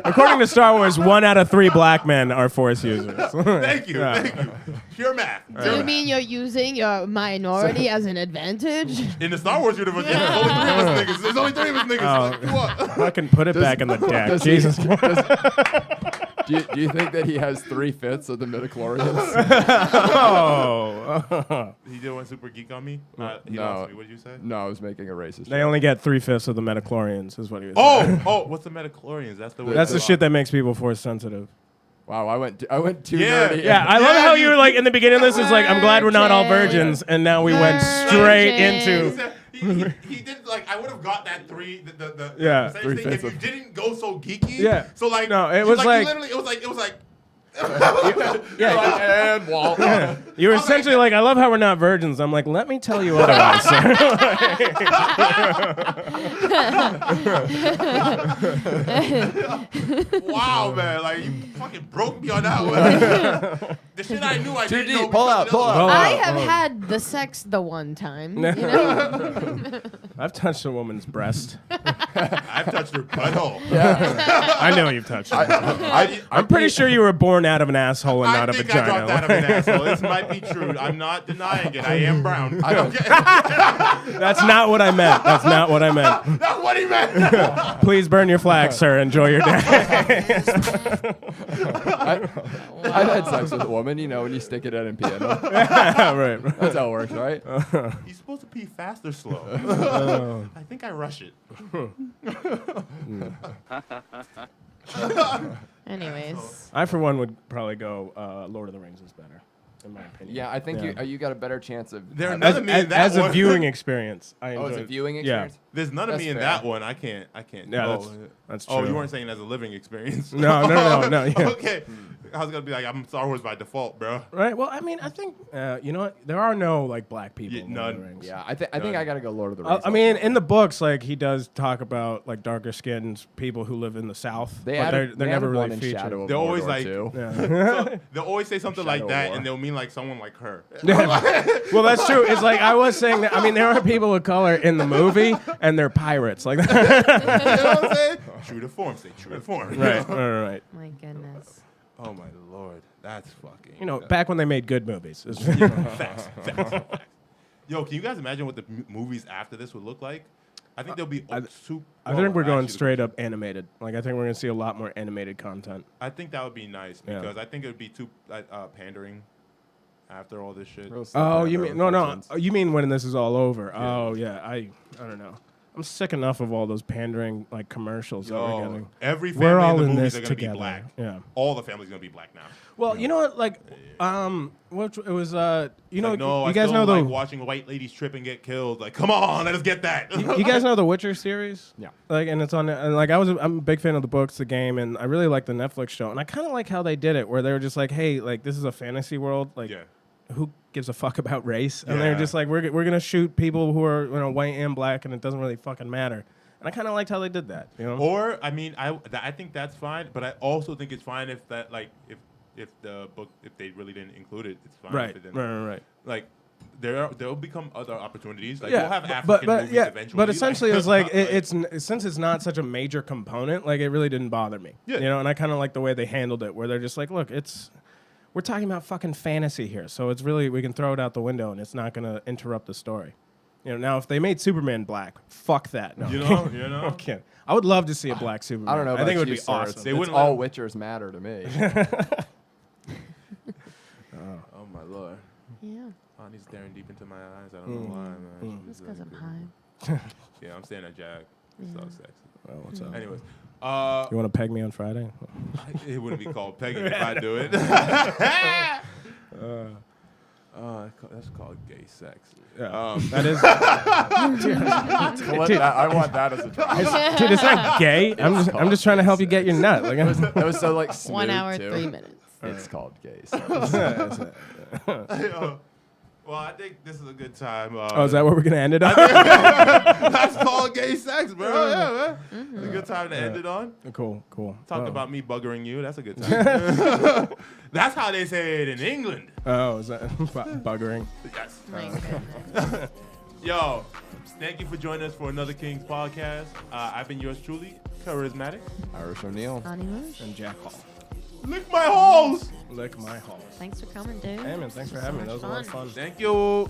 according to Star Wars, 1 out of 3 black men are Force users.
thank you,
Yeah.
thank you. Pure math.
Do you mean you're using your minority as an advantage?
In the Star Wars universe, yeah, there's only 3 of us niggas. There's only 3 of us niggas. Like, what?
Fucking put it back in the deck.
does he-
Jesus.
do you think that he has 3/5 of the midichlorians?
Oh.
He did one super geek on me. He
No.
lost me. What did you say?
No, I was making a racist
They
joke.
only get 3/5 of the metachlorians, is what he was saying.
Oh, what's the metachlorians? That's the
That's the shit that makes people Force sensitive.
Wow, I went too
Yeah.
nerdy.
Yeah, I love
Yeah,
how
you-
you were like in the beginning of this is like, I'm glad we're not all virgins, and now we went straight
Virgins.
into.
He did like I would have got that 3 the
Yeah,
percentage thing if you
3/5
didn't go so geeky.
Yeah.
So like
No, it
you-
was
you
like-
literally it was like
Yeah,
And Walt.
you were essentially like, I love how we're not virgins. I'm like, let me tell you otherwise, sir.
wow, man, like you fucking broke me on that one. The shit I knew I
Too
didn't know.
deep. Pull out,
because
pull
of
out.
the-
I have had the sex the one time. You know?
I've touched a woman's breast.
I've touched her butthole.
I know you've touched it.
I
I'm pretty sure you were born out of an asshole and not a
think I dropped
vagina.
out of an asshole. This might be true. I'm not denying it. I am brown.
That's not what I meant. That's not what I meant.
That's what he meant.
Please burn your flag, sir. Enjoy your day.
I've had sex with a woman, you know, when you stick it at a piano.
Right.
That's how it works, right?
He's supposed to pee fast or slow. I think I rush it.
Anyways.
I, for one, would probably go Lord of the Rings is better, in my opinion.
Yeah, I think
Yeah.
you got a better chance of.
There are
having-
none of me in that
As a
one.
viewing experience, I
Oh,
enjoy
it's a viewing
Yeah.
experience.
There's none of
That's
me in
fair.
that one. I can't.
Yeah,
oh,
that's
Oh,
true.
you weren't saying as a living experience.
No. Yeah.
Okay. I was gonna be like, I'm Star Wars by default, bro.
Right. Well, I mean, I think you know what? There are no like black people.
Yeah,
in Lord of the
none.
Rings.
Yeah, I think I gotta go Lord of the Rings.
I mean, in the books, like he does talk about like darker skinned people who live in the South,
they
but
added,
they're
they
never
added
really
one in
featured.
Shadow of
They're always
Mordor,
like-
too.
Yeah.
So they'll always say something like
Shadow
that,
War.
and they'll mean like someone like her.
Well, that's true. It's like I was saying that. I mean, there are people of color in the movie, and they're pirates. Like that.
You know what I'm saying? True to form. Say true to form.
right.
My goodness.
Oh my lord, that's fucking.
You know, back when they made good movies.
Facts. Yo, can you guys imagine what the movies after this would look like? I think they'll be super.
I think we're going straight up animated. Like I think we're gonna see a lot more animated content.
I think that would be nice
Yeah.
because I think it would be too pandering after all this shit.
Real stuff
Oh,
like
you
that
mean
with
no?
cartoons.
You mean when this is all over? Oh yeah. I don't know. I'm sick enough of all those pandering like commercials that we're
Yo,
getting.
every family
We're all
in the
in
movies
this
are gonna
together.
be black.
Yeah.
All the family's gonna be black now.
Well, you know what? Like, what it was? You know,
Like, no,
you
I
guys
still
know
like
the.
watching white ladies trip and get killed. Like, come on, let us get that.
You guys know the Witcher series?
Yeah.
Like, and it's on. And like, I'm a big fan of the books, the game, and I really like the Netflix show. And I kind of like how they did it, where they were just like, hey, like this is a fantasy world. Like,
Yeah.
who gives a fuck about race? And they're
Yeah.
just like, we're gonna shoot people who are white and black, and it doesn't really fucking matter. And I kind of liked how they did that. You know.
Or I mean, I think that's fine, but I also think it's fine if that like if the book if they really didn't include it, it's fine.
Right.
If it didn't.
Right.
Like there'll become other opportunities. Like
Yeah,
we'll have
but
African
but
movies
yeah,
eventually.
but essentially it's like
like,
since it's not such a major component, like it really didn't bother me.
Yeah.
You know, and I kind of like the way they handled it, where they're just like, look, we're talking about fucking fantasy here, so it's really we can throw it out the window and it's not gonna interrupt the story. Now if they made Superman black, fuck that. No,
You know?
Okay. I would love to see a black Superman.
I don't know.
I think it would
you,
be
sir.
awesome.
They
It's
wouldn't
all
let
Witchers matter to me.
Oh my lord.
Yeah.
Bonnie's staring deep into my eyes. I don't know why, man.
Just because I'm high.
Yeah, I'm staring at Jack. So sexy.
Oh, what's up?
Anyways,
You want to peg me on Friday?
it wouldn't be called pegging if I do it. That's called gay sex.
Yeah. That is.
I want that as a drop.
Dude, it's not gay. I'm just trying to help you get your nut. Like,
That was so like smooth
1 hour,
too.
3 minutes.
It's called gay.
Well, I think this is a good time.
oh, is that where we're gonna end it on?
That's called gay sex, bro. Yeah, man. It's a good time to end it on.
Cool.
Talk about me buggering you. That's a good time. That's how they say it in England.
Oh, is that buggering?
Yes.
My goodness.
Yo, thank you for joining us for another Kingz Podcast. I've been yours truly, Karizmatik.
Irish O'Neil.
Ani Moush.
And Jack Hall.
Lick my holes.
Lick my halls.
Thanks for coming, dude.
Hey, man, thanks for having me. That was a lot of fun.
Thank you.